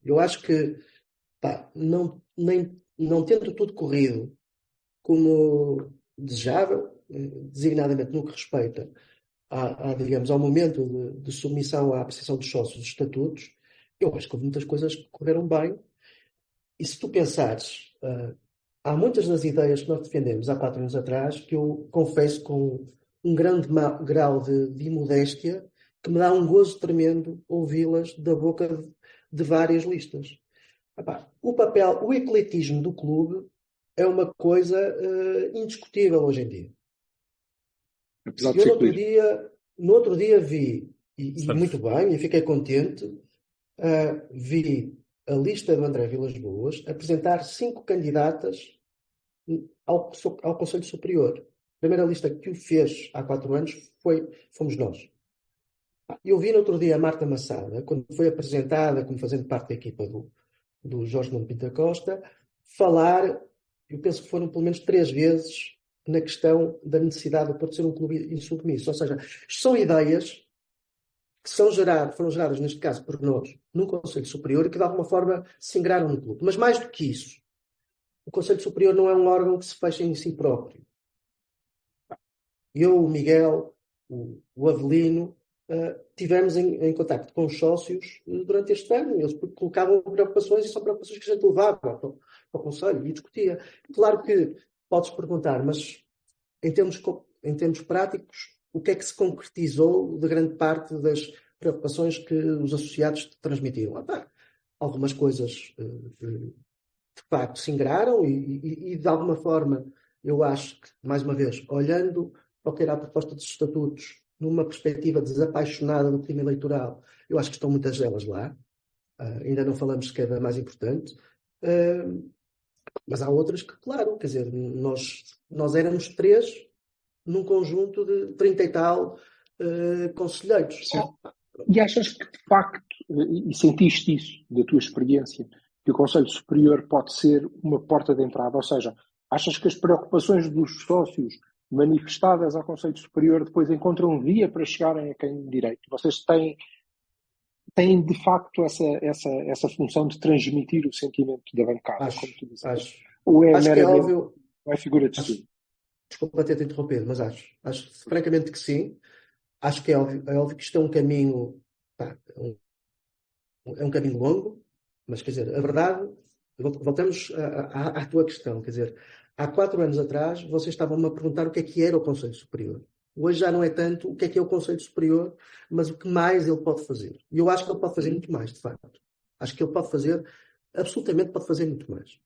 Eu acho que, não tendo tudo corrido como desejável, designadamente no que respeita digamos, ao momento de submissão à apreciação dos sócios dos estatutos, eu acho que houve muitas coisas que correram bem. E se tu pensares, há muitas das ideias que nós defendemos há 4 anos atrás que eu confesso com um grande grau de imodéstia que me dá um gozo tremendo ouvi-las da boca de várias listas. O ecletismo do clube é uma coisa indiscutível hoje em dia. Eu no outro dia vi, e muito bem, e fiquei contente, vi a lista do André Vilas-Boas apresentar 5 candidatas ao Conselho Superior. A primeira lista que o fez há 4 anos fomos nós. Eu vi no outro dia a Marta Massada, quando foi apresentada como fazendo parte da equipa do Jorge Nuno Pinto da Costa, falar, eu penso que foram pelo menos 3 vezes, na questão da necessidade do Porto ser um clube insubmisso. Ou seja, são ideias que foram geradas, neste caso, por nós, num Conselho Superior e que, de alguma forma, se ingraram no clube. Mas, mais do que isso, o Conselho Superior não é um órgão que se fecha em si próprio. Eu, o Miguel, o Avelino, tivemos em contacto com os sócios durante este ano. Eles colocavam preocupações e são preocupações que a gente levava para o Conselho e discutia. Claro que podes perguntar, mas em termos práticos, o que é que se concretizou de grande parte das preocupações que os associados transmitiram? Algumas coisas de facto se ingraram e de alguma forma eu acho que, mais uma vez, olhando para o que era a proposta dos estatutos numa perspectiva desapaixonada do clima eleitoral, eu acho que estão muitas delas lá. Ainda não falamos sequer da mais importante. Mas há outras que, claro, quer dizer, nós éramos 3 num conjunto de 30 e tal conselheiros. E achas que, de facto, e sentiste isso da tua experiência, que o Conselho Superior pode ser uma porta de entrada? Ou seja, achas que as preocupações dos sócios manifestadas ao Conselho Superior depois encontram via para chegarem a quem direito? Vocês têm de facto essa função de transmitir o sentimento da bancada, como tu dizes? Ou é acho meramente, que é óbvio, ou é figura de estilo? Desculpa ter-te interrompido, mas acho francamente que sim. Acho que é óbvio que isto é um caminho, é um caminho longo, mas quer dizer, a verdade, voltamos à tua questão, quer dizer, há 4 anos atrás vocês estavam-me a perguntar o que é que era o Conselho Superior. Hoje já não é tanto o que é o Conselho Superior, mas o que mais ele pode fazer. E eu acho que ele pode fazer muito mais, de facto. Acho que ele absolutamente pode fazer muito mais.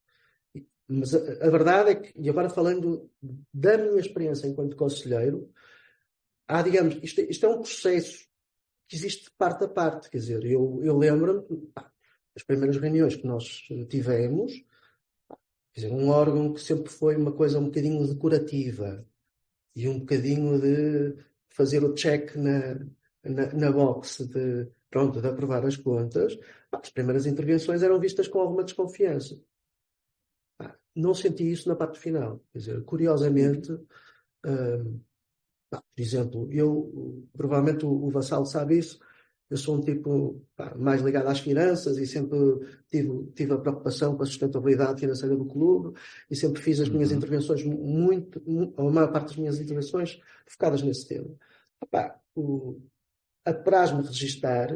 Mas a verdade é que, e agora falando da minha experiência enquanto conselheiro, digamos, isto é um processo que existe de parte a parte. Quer dizer, eu lembro-me das primeiras reuniões que nós tivemos, quer dizer, um órgão que sempre foi uma coisa um bocadinho decorativa e um bocadinho de fazer o check na box de aprovar as contas. As primeiras intervenções eram vistas com alguma desconfiança. Não senti isso na parte final. Quer dizer, curiosamente, por exemplo, provavelmente o Vassalo sabe isso, eu sou um tipo mais ligado às finanças e sempre tive a preocupação com a sustentabilidade financeira do clube e sempre fiz as minhas intervenções a maior parte das minhas intervenções focadas nesse tema. Apraz-me registar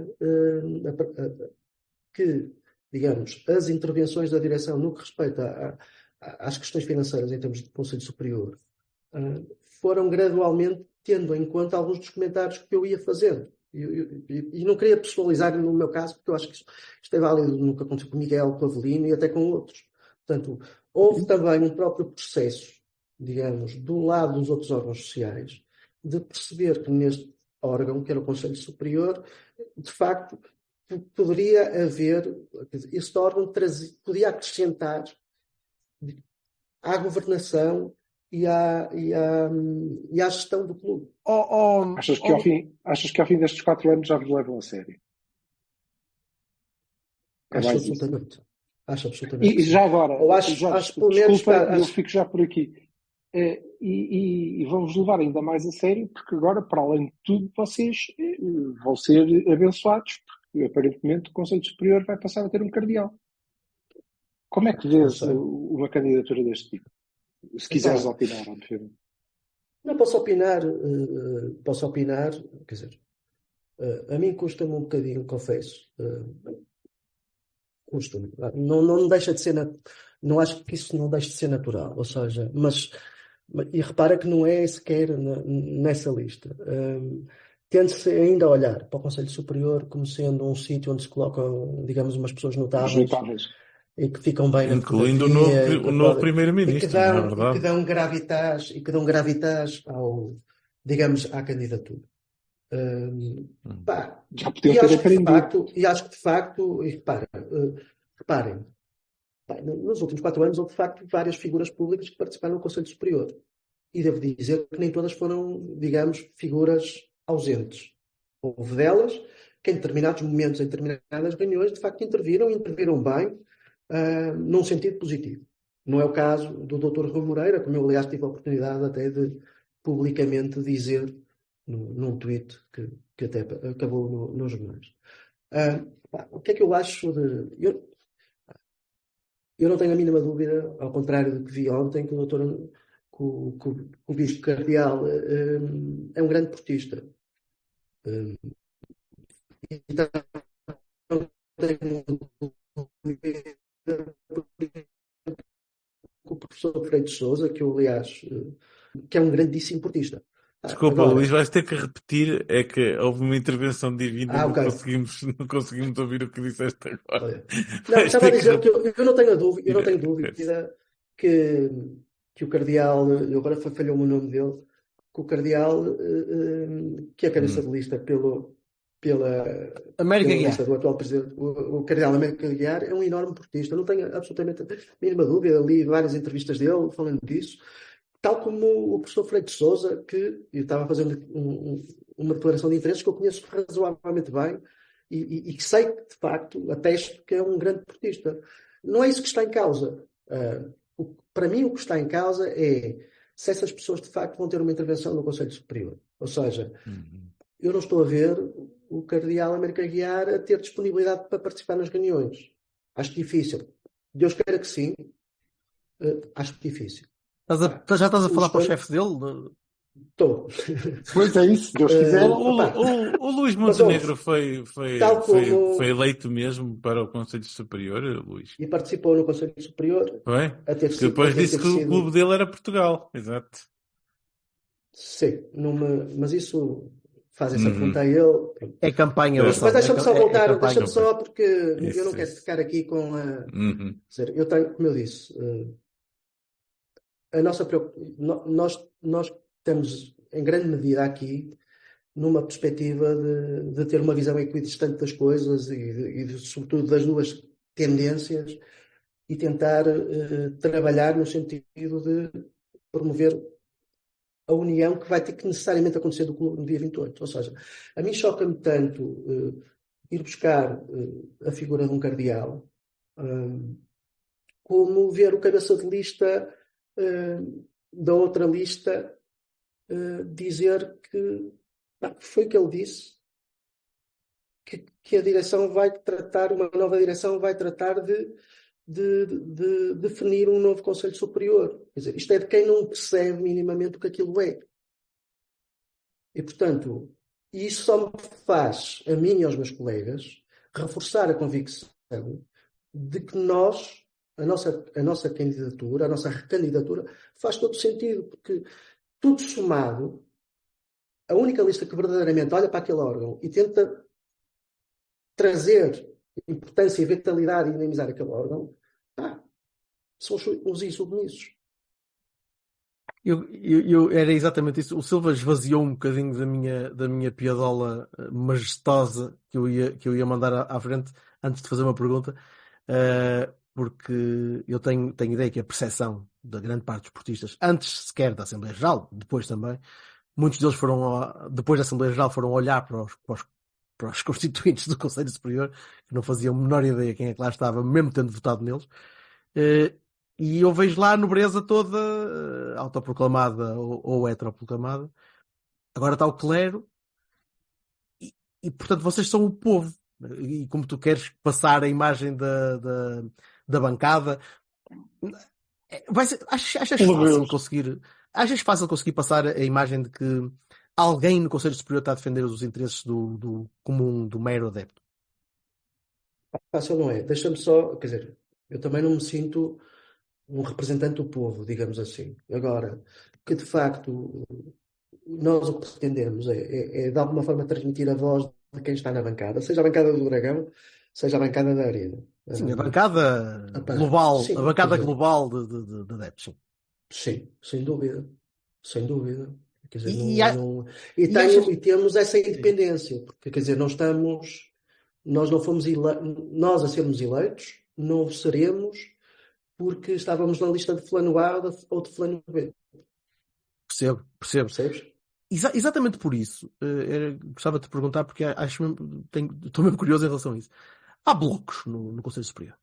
que, digamos, as intervenções da direção no que respeita às questões financeiras em termos de Conselho Superior foram gradualmente tendo em conta alguns dos comentários que eu ia fazendo. E não queria personalizar no meu caso, porque eu acho que isto é válido no que aconteceu com o Miguel, com o Avelino e até com outros. Portanto, houve também um próprio processo, digamos, do lado dos outros órgãos sociais, de perceber que neste órgão, que era o Conselho Superior, de facto, poderia haver, este órgão podia acrescentar à governação e à gestão do clube. Achas que ao fim destes 4 anos já vos levam a sério? Acho absolutamente. Acho absolutamente. E já agora, acho pelo menos desculpa, eu fico já por aqui. E vão-vos levar ainda mais a sério, porque agora, para além de tudo, vocês vão ser abençoados, porque aparentemente o Conselho Superior vai passar a ter um cardeal. Como é que vês uma candidatura deste tipo? Se quiseres opinar, obviamente. Não posso opinar, quer dizer, a mim custa-me um bocadinho, confesso. Custa-me. Não deixa de ser, não acho que isso não deixe de ser natural, ou seja, e repara que não é sequer nessa lista. Tende-se ainda a olhar para o Conselho Superior como sendo um sítio onde se colocam, digamos, umas pessoas notáveis. E que ficam bem na incluindo o novo primeiro-ministro, na verdade. E que dão gravitas digamos, à candidatura. Já podiam ter aprendido. E acho que de facto, reparem, nos últimos 4 anos houve de facto várias figuras públicas que participaram no Conselho Superior. E devo dizer que nem todas foram, digamos, figuras ausentes. Houve delas que em determinados momentos, em determinadas reuniões, de facto interviram bem, num sentido positivo. Não é o caso do Dr. Rui Moreira, como eu, aliás, tive a oportunidade até de publicamente dizer num tweet que até acabou nos jornais. O que é que eu acho de... Eu não tenho a mínima dúvida, ao contrário do que vi ontem, que o Bispo Cardeal é um grande portista. Então, não tenho dúvida o professor Freire de Sousa, que eu, aliás, que é um grandíssimo portista. Desculpa, agora... Luís, vais ter que repetir, é que houve uma intervenção divina e okay. não conseguimos ouvir o que disseste agora. Não, estava a dizer que eu não tenho dúvida que o Cardeal, eu agora falhou-me o nome dele, que o Cardeal, que é cabeça de lista pela lista do atual presidente, o Cardeal América Aguiar, é um enorme portista, não tenho absolutamente a mínima dúvida, li várias entrevistas dele falando disso, tal como o professor Freire de Sousa, que eu estava fazendo uma declaração de interesses que eu conheço razoavelmente bem e que sei que, de facto, atesto que é um grande portista. Não é isso que está em causa. Para mim, o que está em causa é se essas pessoas, de facto, vão ter uma intervenção no Conselho Superior. Ou seja, eu não estou a ver o Cardeal América Aguiar a ter disponibilidade para participar nas reuniões. Acho difícil. Deus queira que sim. Acho difícil. Já estás a falar para o chefe dele? Estou. Pois é isso, Deus quiser. O Luís Montenegro foi eleito mesmo para o Conselho Superior, Luís? E participou no Conselho Superior. Foi? Depois disse que o clube dele era Portugal, exato. Sim, mas isso faz essa pergunta a ele. É campanha. Mas deixa-me só voltar, deixa-me só, porque eu não quero ficar aqui com a... Dizer, eu tenho, como eu disse... Nós temos, em grande medida aqui, numa perspectiva de ter uma visão equidistante das coisas sobretudo, das duas tendências e tentar trabalhar no sentido de promover a união que vai ter que necessariamente acontecer no dia 28. Ou seja, a mim choca-me tanto ir buscar a figura de um cardeal como ver o cabeça de lista da outra lista dizer que foi o que ele disse, que a direção vai tratar, uma nova direção vai tratar de definir um novo Conselho Superior. Quer dizer, isto é de quem não percebe minimamente o que aquilo é. E, portanto, isso só me faz, a mim e aos meus colegas, reforçar a convicção de que a nossa candidatura, a nossa recandidatura, faz todo sentido, porque tudo somado, a única lista que verdadeiramente olha para aquele órgão e tenta trazer importância e vitalidade e dinamizar aquele órgão, são os insubmissos. Era exatamente isso. O Silva esvaziou um bocadinho da minha piadola majestosa que eu ia mandar à frente antes de fazer uma pergunta, porque eu tenho ideia que a percepção da grande parte dos portistas, antes sequer da Assembleia Geral, depois também, muitos deles depois da Assembleia Geral, foram olhar para os constituintes do Conselho Superior, que não faziam a menor ideia quem é que lá estava, mesmo tendo votado neles. E eu vejo lá a nobreza toda autoproclamada ou heteroproclamada. Agora está o clero e, portanto, vocês são o povo. E como tu queres passar a imagem da bancada, achas fácil conseguir passar a imagem de que alguém no Conselho Superior está a defender os interesses do comum, do mero adepto? Fácil não é. Deixa-me só, quer dizer, eu também não me sinto um representante do povo, digamos assim. Agora, que de facto nós o que pretendemos é de alguma forma transmitir a voz de quem está na bancada, seja a bancada do Dragão, seja a bancada da Arena. Sim, a bancada global, sim, a bancada global de adeptos. Sim, sem dúvida. Sem dúvida. Quer dizer, e temos essa independência, porque quer dizer, nós não fomos nós a sermos eleitos, não seremos porque estávamos na lista de fulano A ou de fulano B. Percebo. Percebes? Exatamente por isso. Gostava de te perguntar, porque estou mesmo curioso em relação a isso. Há blocos no Conselho Superior?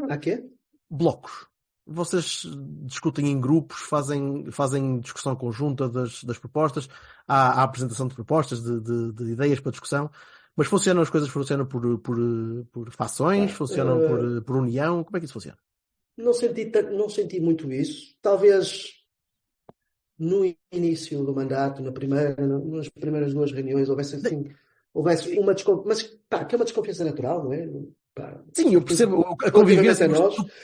Há quê? Blocos. Vocês discutem em grupos, fazem discussão conjunta das propostas, há a apresentação de propostas, de ideias para discussão, mas as coisas funcionam por fações, funcionam por união? Como é que isso funciona? Não senti muito isso. Talvez no início do mandato, nas primeiras 2 reuniões, houvesse uma desconfiança, mas que é uma desconfiança natural, não é? Sim, eu percebo a convivência,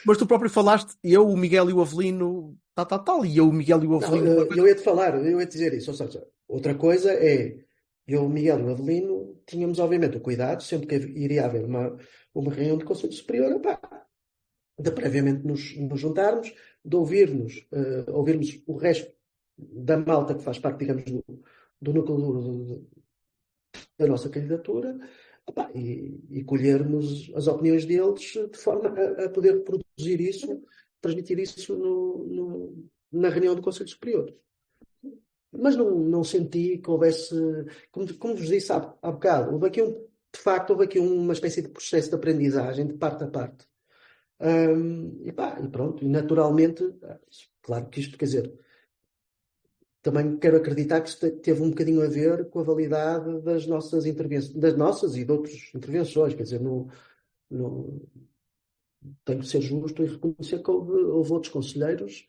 mas tu próprio falaste, eu, o Miguel e o Avelino, tal, e eu, o Miguel e o Avelino... Eu ia te dizer isso, ou seja, outra coisa é, eu, o Miguel e o Avelino, tínhamos obviamente o cuidado, sempre que iria haver uma reunião de Conselho Superior, de previamente nos juntarmos, de ouvirmos o resto da malta que faz parte, digamos, do núcleo duro da nossa candidatura, e colhermos as opiniões deles de forma a poder produzir isso, transmitir isso na reunião do Conselho Superior. Mas não senti que houvesse, como vos disse há bocado, houve aqui uma espécie de processo de aprendizagem de parte a parte. E pronto, e naturalmente, claro que isto, quer dizer, também quero acreditar que isto teve um bocadinho a ver com a validade das nossas intervenções, das nossas e de outras intervenções, quer dizer, tenho que ser justo e reconhecer que houve outros conselheiros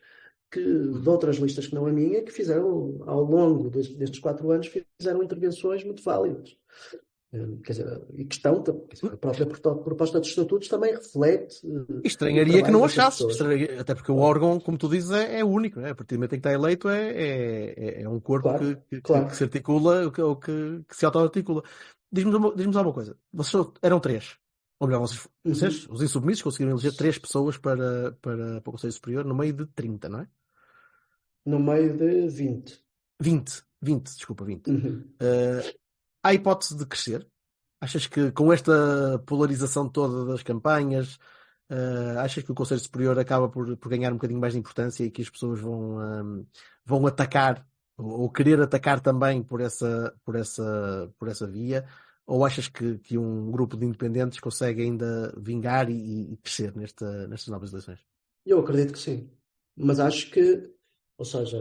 de outras listas que não a minha, que fizeram, ao longo destes 4 anos, fizeram intervenções muito válidas. Quer dizer, e a própria proposta de estatutos também reflete. Estranharia que não achasses, até porque o órgão, como tu dizes, é único, não é? A partir do momento em que está eleito, é um corpo que se articula ou que se auto-articula. Diz-me só uma coisa: vocês eram 3, ou melhor, vocês, os insubmissos, conseguiram eleger 3 pessoas para o Conselho Superior no meio de 30, não é? No meio de 20. 20. Há hipótese de crescer? Achas que com esta polarização toda das campanhas, achas que o Conselho Superior acaba por ganhar um bocadinho mais de importância e que as pessoas vão atacar ou querer atacar também por essa via? Ou achas que um grupo de independentes consegue ainda vingar e crescer nestas novas eleições? Eu acredito que sim. Mas acho que, ou seja...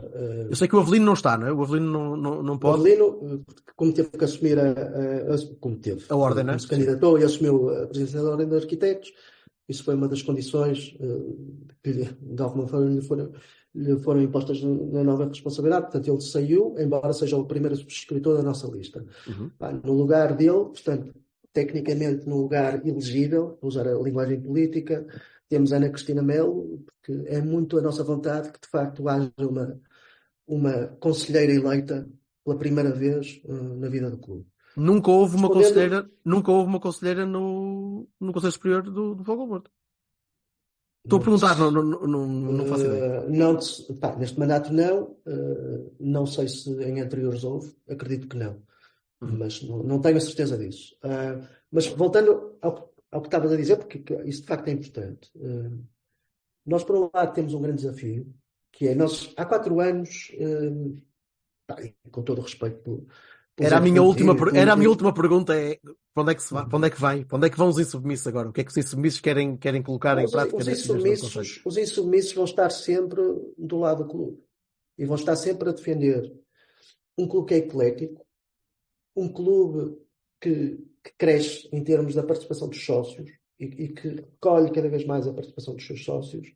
Eu sei que o Avelino não está, não é? O Avelino não pode... O Avelino, como teve que assumir a ordem, não é? Se candidatou e assumiu a presidência da Ordem dos Arquitetos, isso foi uma das condições que, de alguma forma, lhe foram impostas na nova responsabilidade. Portanto, ele saiu, embora seja o primeiro subscritor da nossa lista. No lugar dele, portanto, tecnicamente, no lugar elegível, para usar a linguagem política, temos Ana Cristina Melo, porque é muito a nossa vontade que, de facto, haja uma conselheira eleita pela primeira vez na vida do clube. Nunca houve uma conselheira no Conselho Superior do Futebol do Porto. Estou a perguntar, não faço ideia. Neste mandato não sei se em anteriores houve, acredito que não, mas não tenho a certeza disso. Mas voltando ao que estavas a dizer, porque isso de facto é importante. Nós, por um lado, temos um grande desafio, que é, nós há 4 anos, com todo o respeito... Era a minha última pergunta, é para onde é que se vai? Para onde é que vai? Para onde é que vão os insubmissos agora? O que é que os insubmissos querem colocar em prática? Os insubmissos vão estar sempre do lado do clube e vão estar sempre a defender um clube que é eclético, um clube que cresce em termos da participação dos sócios e que recolhe cada vez mais a participação dos seus sócios,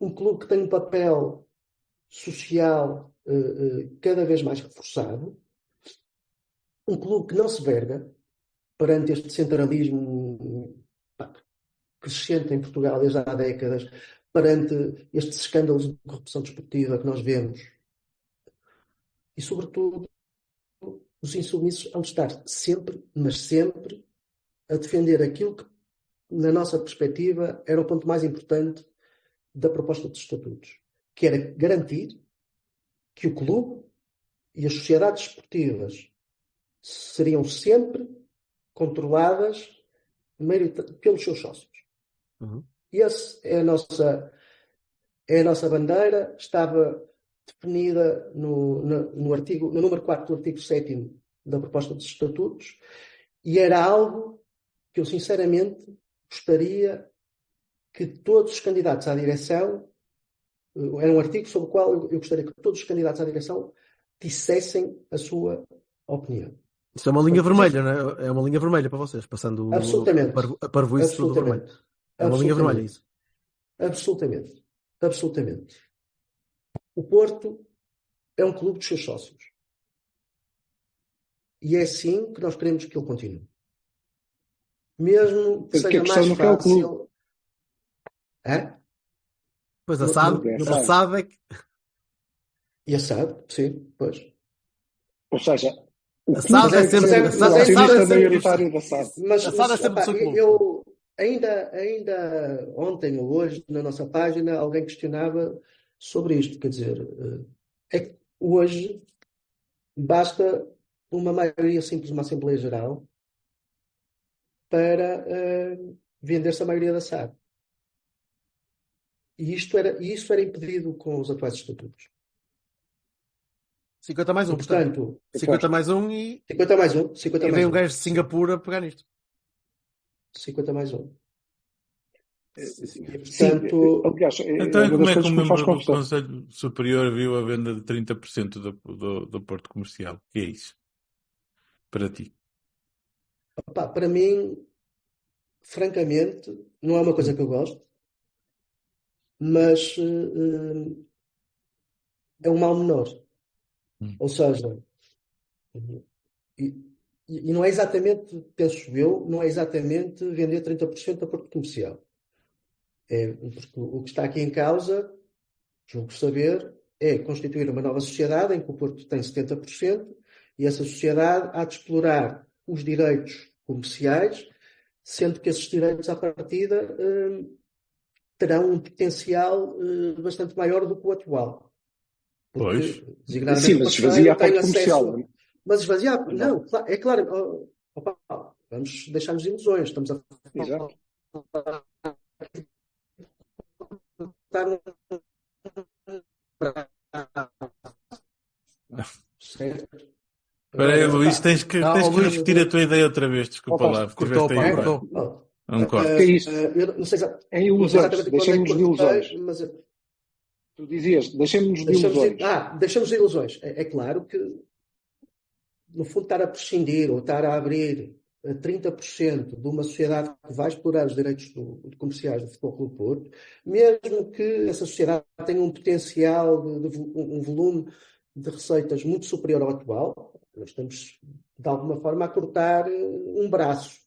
um clube que tem um papel social cada vez mais reforçado, um clube que não se verga perante este centralismo crescente em Portugal desde há décadas, perante estes escândalos de corrupção desportiva que nós vemos. E, sobretudo, os insubmissos vão estar sempre, mas sempre, a defender aquilo que, na nossa perspectiva, era o ponto mais importante da proposta dos estatutos, que era garantir que o clube e as sociedades esportivas seriam sempre controladas pelos seus sócios. E essa é a nossa bandeira, estava definida no número 4 do artigo 7º da proposta dos estatutos, e era algo que eu sinceramente gostaria que todos os candidatos à direção, era um artigo sobre o qual eu gostaria que todos os candidatos à direção dissessem a sua opinião. Isso é uma linha vermelha, não é? É uma linha vermelha para vocês, passando a parvoíce tudo vermelho. É uma linha vermelha isso. Absolutamente. Absolutamente. O Porto é um clube dos seus sócios. E é assim que nós queremos que ele continue. Mesmo que seja mais fácil... Pois a SAD é que... E a SAD, sim, pois. Ou seja... A SAD é sempre maioritário da SAD. Mas eu ainda ontem ou hoje na nossa página alguém questionava sobre isto, quer dizer, é que hoje basta uma maioria simples, uma Assembleia Geral, para vender-se a maioria da SAD. E isso era impedido com os atuais estatutos. 50 mais 1, portanto. 50 mais 1 e... 50 mais 1. E vem um gajo de Singapura a pegar nisto. 50 mais 1. Portanto, aliás, então, como é que o membro do Conselho Superior viu a venda de 30% do Porto Comercial? O que é isso? Para ti? Para mim, francamente, não é uma coisa que eu gosto, mas é um mal menor. Ou seja, e não é exatamente, penso eu, não é exatamente vender 30% da Porto Comercial. Porque o que está aqui em causa, julgo saber, é constituir uma nova sociedade em que o Porto tem 70% e essa sociedade há de explorar os direitos comerciais, sendo que esses direitos, à partida, terão um potencial bastante maior do que o atual. Porque, sim, mas esvazia a parte comercial. Mas esvaziar, não, é claro. Vamos deixar-nos de ilusões. Estamos a falar. Espera aí, Luís, tens que repetir a tua ideia outra vez. Desculpa lá. Cortou. É isso. Não sei em ilusões. Deixemos de ilusões. Mas... Tu dizias, deixemos de ilusões. Deixamos de ilusões. É claro que, no fundo, estar a prescindir ou estar a abrir 30% de uma sociedade que vai explorar os direitos comerciais do Futebol Clube Porto, mesmo que essa sociedade tenha um potencial, um volume de receitas muito superior ao atual, nós estamos, de alguma forma, a cortar um braço.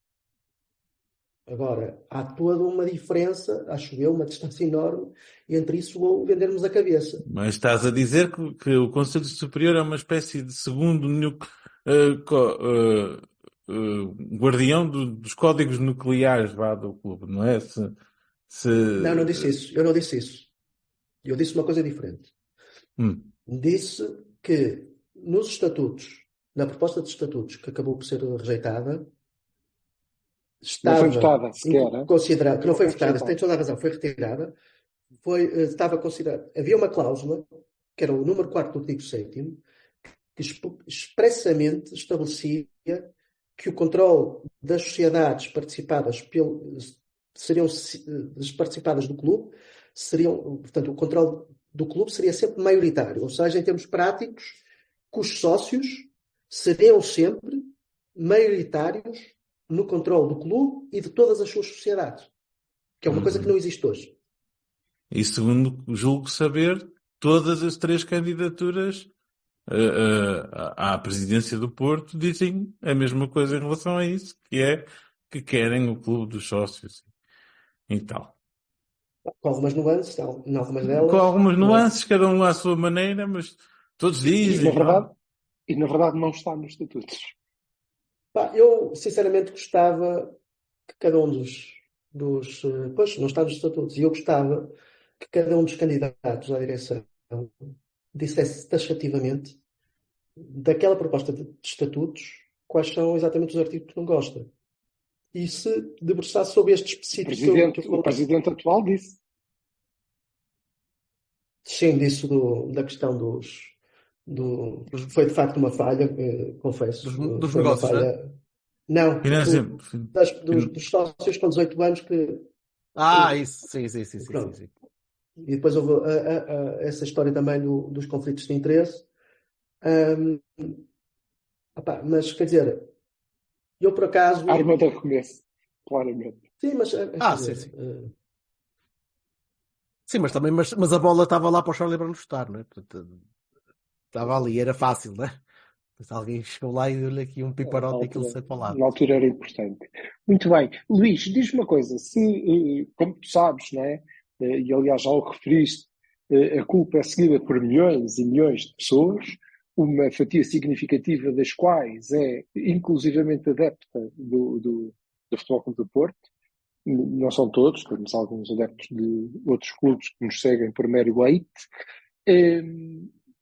Agora, há toda uma diferença, acho eu, uma distância enorme entre isso ou vendermos a cabeça. Mas estás a dizer que o Conselho Superior é uma espécie de segundo guardião dos códigos nucleares do clube, não é? Não, não disse isso. Eu não disse isso. Eu disse uma coisa diferente. Disse que nos estatutos, na proposta de estatutos que acabou por ser rejeitada, estava não foi votada sequer, considerado, que não foi votada, tem toda a razão, foi retirada, estava considerado, havia uma cláusula, que era o número 4 do artigo 7º, que expressamente estabelecia que o controle das sociedades participadas participadas do clube portanto, o controle do clube seria sempre maioritário, ou seja, em termos práticos, que os sócios seriam sempre maioritários no controle do clube e de todas as suas sociedades, que é uma coisa que não existe hoje. E segundo julgo saber, todas as 3 candidaturas à presidência do Porto dizem a mesma coisa em relação a isso, que é que querem o clube dos sócios e tal. Com algumas nuances, não algumas delas. Com algumas nuances, cada um à sua maneira, mas todos dizem. E na verdade não está nos estatutos. Eu sinceramente gostava que cada um pois, não está nos estatutos, e eu gostava que cada um dos candidatos à direção dissesse taxativamente daquela proposta de estatutos quais são exatamente os artigos que não gosta. E se debruçasse sobre este específico... O presidente atual disse. Sim, disse da questão foi de facto uma falha, confesso. Dos negócios, não? Dos sócios com 18 anos que... Isso, sim. E depois houve essa história também dos conflitos de interesse. Mas, quer dizer, eu por acaso... Arma de arremesso, claramente. Sim, mas... Sim, mas também mas a bola estava lá para o Charlie Brown chutar, não é? Estava ali, era fácil, não é? Se alguém chegou lá e deu-lhe aqui um piparote e aquilo saiu para o lado. Na altura era importante. Muito bem. Luís, diz-me uma coisa. Como tu sabes, não é? E aliás já o referiste, a culpa é seguida por milhões e milhões de pessoas, uma fatia significativa das quais é inclusivamente adepta do Futebol Clube do Porto. Não são todos, temos alguns adeptos de outros clubes que nos seguem por mero leite.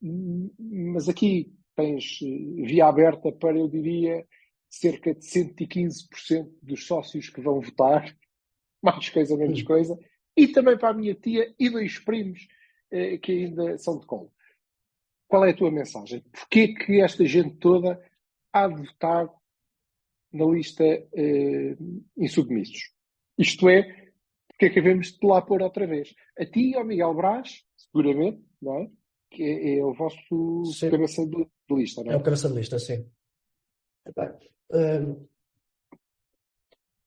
Mas aqui tens via aberta para, eu diria, cerca de 115% dos sócios que vão votar, mais coisa, menos coisa, e também para a minha tia e 2 primos que ainda são de colo. Qual é a tua mensagem? Porquê que esta gente toda há de votar na lista insubmissos? Isto é, porque é que havemos de lá pôr outra vez? A ti e ao Miguel Brás, seguramente, não é? Que é o vosso cabeça de lista, não é? É o cabeça de lista, sim.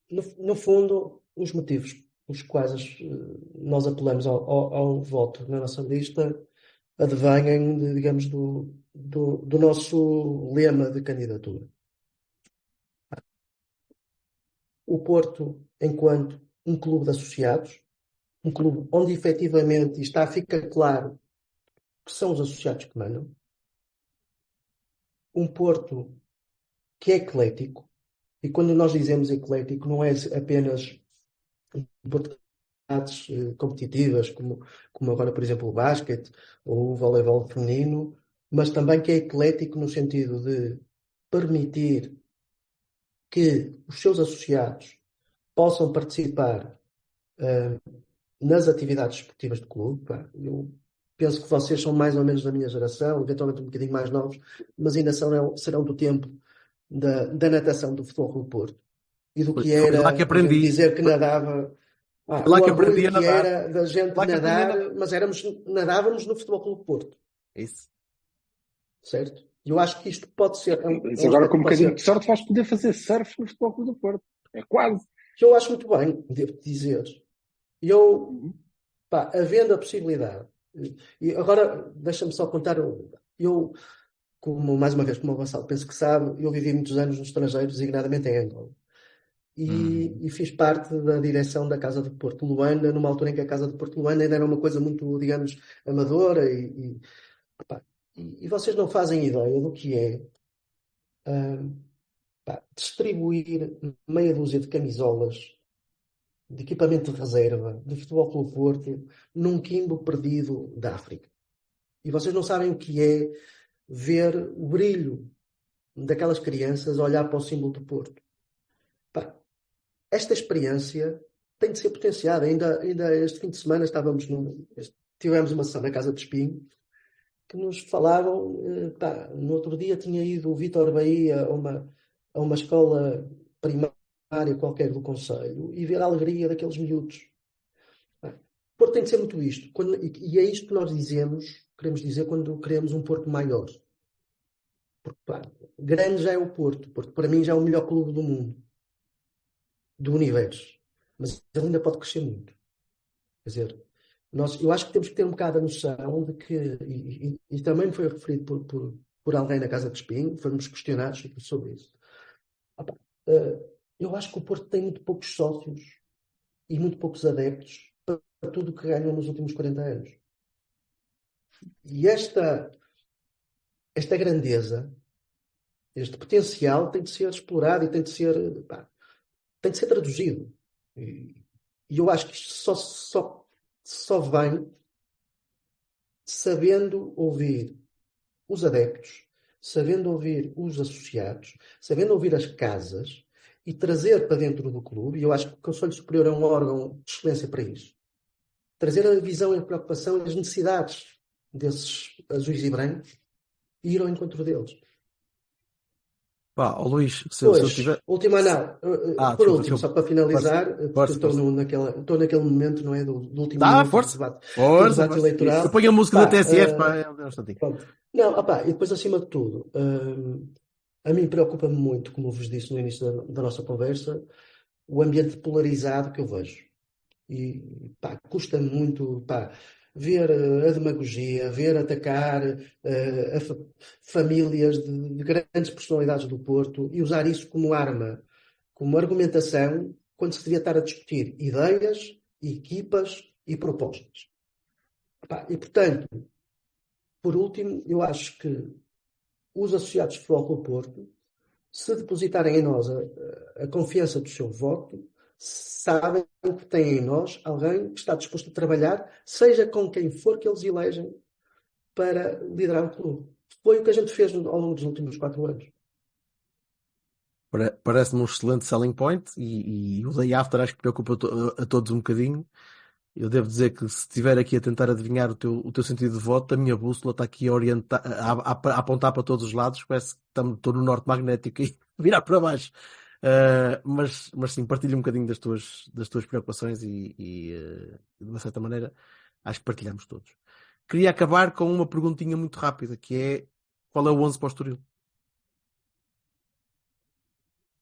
No fundo, os motivos pelos quais nós apelamos ao voto na nossa lista advêm, digamos, do nosso lema de candidatura. O Porto, enquanto um clube de associados, um clube onde efetivamente fica claro que são os associados que mandam, um Porto que é eclético, e quando nós dizemos eclético não é apenas oportunidades competitivas, como agora, por exemplo, o basquete ou o voleibol feminino, mas também que é eclético no sentido de permitir que os seus associados possam participar nas atividades esportivas do clube. Eu penso que vocês são mais ou menos da minha geração, eventualmente um bocadinho mais novos, mas ainda serão do tempo da natação do Futebol Clube do Porto. E do que era lá que aprendi. Dizer que nadava... lá que aprendi a nadar. Era da gente nadar, mas nadávamos no Futebol Clube do Porto. Isso. Certo? Eu acho que isto pode ser... Mas agora com um bocadinho de sorte vais poder fazer surf no Futebol Clube do Porto. É quase. Eu acho muito bem, devo dizer. Havendo a possibilidade... E agora, deixa-me só contar... Mais uma vez, como o Gonçalo penso que sabe, eu vivi muitos anos no estrangeiro, designadamente em Angola. e fiz parte da direção da Casa de Porto Luanda, numa altura em que a Casa de Porto Luanda ainda era uma coisa muito, digamos, amadora e vocês não fazem ideia do que é distribuir meia dúzia de camisolas de equipamento de reserva de Futebol Clube Porto num quimbo perdido da África. E vocês não sabem o que é ver o brilho daquelas crianças olhar para o símbolo do Porto. Esta experiência tem de ser potenciada. Ainda este fim de semana tivemos uma sessão na Casa de Espinho que nos falavam, no outro dia tinha ido o Vítor Bahia a uma escola primária qualquer do concelho e ver a alegria daqueles miúdos. Porto tem de ser muito isto. E é isto que nós queremos dizer quando queremos um Porto maior. Porque, grande já é o Porto. Porto, para mim, já é o melhor clube do mundo. Do universo. Mas ele ainda pode crescer muito. Quer dizer, eu acho que temos que ter um bocado a noção de que, e também foi referido por alguém na Casa de Espinho, fomos questionados sobre isso. Eu acho que o Porto tem muito poucos sócios e muito poucos adeptos para tudo o que ganhou nos últimos 40 anos. E esta grandeza, este potencial tem de ser explorado e tem de ser traduzido. E eu acho que isto só vem sabendo ouvir os adeptos, sabendo ouvir os associados, sabendo ouvir as casas e trazer para dentro do clube, e eu acho que o Conselho Superior é um órgão de excelência para isso. Trazer a visão e a preocupação e as necessidades desses azuis e brancos e ir ao encontro deles. Luís, se eu tiver... Última não. Por último, só para finalizar, porque estou naquele momento, não é? Do último minuto força. do debate eleitoral. Eu ponho a música da TSF e depois, acima de tudo, a mim preocupa-me muito, como vos disse no início da nossa conversa, o ambiente polarizado que eu vejo. E custa-me muito ver a demagogia, ver atacar famílias de grandes personalidades do Porto e usar isso como arma, como argumentação, quando se devia estar a discutir ideias, equipas e propostas. E, portanto, por último, eu acho que os associados de Futebol Clube Porto, se depositarem em nós a confiança do seu voto, sabem que têm em nós alguém que está disposto a trabalhar, seja com quem for que eles elegem para liderar o clube. Foi o que a gente fez ao longo dos últimos 4 anos. Parece-me um excelente selling point e o day after acho que preocupa a todos um bocadinho. Eu devo dizer que se estiver aqui a tentar adivinhar o teu sentido de voto, a minha bússola está aqui a apontar para todos os lados. Parece que estou no norte magnético e virar para baixo. Mas sim, partilho um bocadinho das tuas preocupações e de uma certa maneira acho que partilhamos todos. Queria acabar com uma perguntinha muito rápida, que é: qual é o 11 para o Estoril?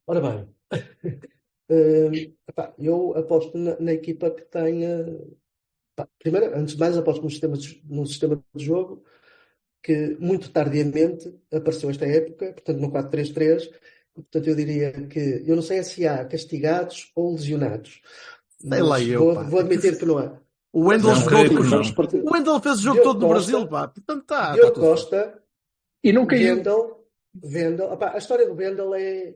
Ora bem, eu aposto na equipa que tenha. Primeiro, antes de mais, aposto num sistema de jogo que muito tardiamente apareceu esta época, portanto no 4-3-3. Portanto, eu diria que eu não sei se há castigados ou lesionados. Vou admitir que não há. O Wendel fez o jogo todo no Brasil, portanto Diogo Costa e não caiu. Wendel. A história do Wendel é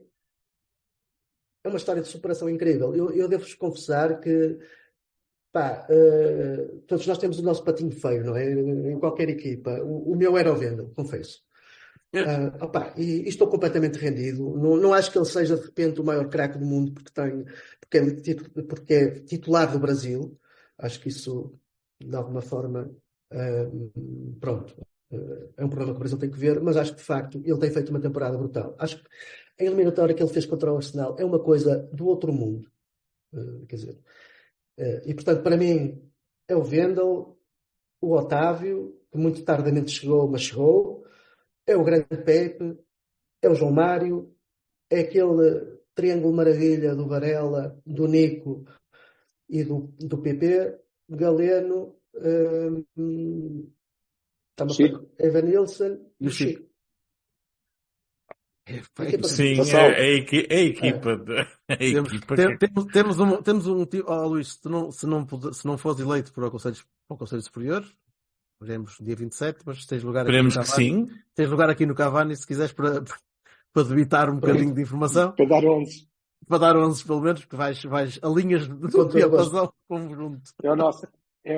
uma história de superação incrível. Eu devo-vos confessar que todos nós temos o nosso patinho feio, não é? Em qualquer equipa. O meu era o Wendel, confesso. E estou completamente rendido. Não acho que ele seja de repente o maior craque do mundo porque é titular do Brasil. Acho que isso, de alguma forma, é um problema que o Brasil tem que ver, mas acho que de facto ele tem feito uma temporada brutal. Acho que a eliminatória que ele fez contra o Arsenal é uma coisa do outro mundo. Quer dizer, e portanto, para mim, é o Wendel, o Otávio, que muito tardiamente chegou, mas chegou. É o grande Pepe, é o João Mário, é aquele triângulo maravilha do Varela, do Nico e do PP, Galeno, Evan Nilsson e o Chico. Sim, Passado. é a equipa. Temos um tipo. Luís, se não fores eleito para o Conselho Superior, veremos dia 27, mas tens lugar aqui Esperemos no que Cavani. sim. Tens lugar aqui no Cavani, se quiseres, para debitar um bocadinho de informação. Para dar 11. Para dar 11 pelo menos, que vais alinhas de todo diapasão conjunto. É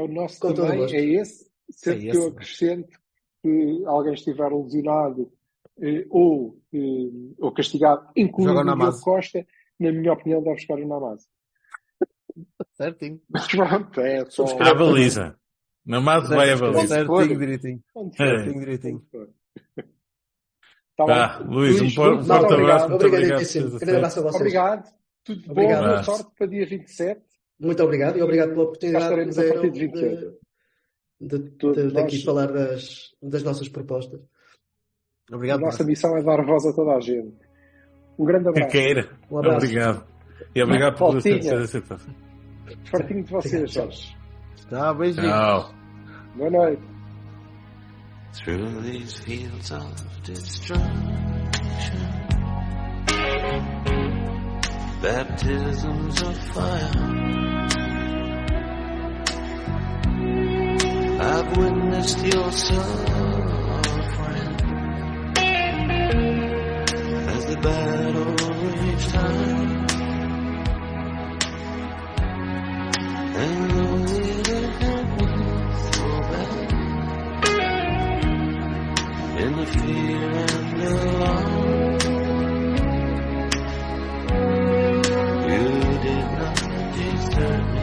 o nosso Com todo também, gosto. é esse. Sempre É que eu esse. acrescento que alguém estiver lesionado ou castigado, Joga o incluindo o Diogo Namazo. Costa, na minha opinião, deve buscar o Namazo. Certinho. Mas pronto, é só... À baliza. Namaz vai à baliza. Certinho, direitinho. Onde for. Certinho, direitinho. Tá Vá, bem. Luís, um forte muito abraço. obrigado. Muito obrigado. Obrigadíssimo. Grande abraço a vocês. Obrigado. Tudo bom, Obrigado. boa sorte para dia 27. Muito obrigado e obrigado pela Já oportunidade estaremos a partir de 28. daqui Nós- falar das nossas propostas. A Obrigado. nossa missão é dar voz a toda a gente. Um grande Que abraço. queira. Um abraço. Obrigado. E obrigado por Voltinha. ter aceitado. Fartinho de vocês, Jorge. Tchau, beijinho. Tchau. Boa noite. Through these fields of destruction, baptisms of fire, I've witnessed your suffering as the battle raged high, and though it happened so bad, in the fear and the alarm, you did not desert me.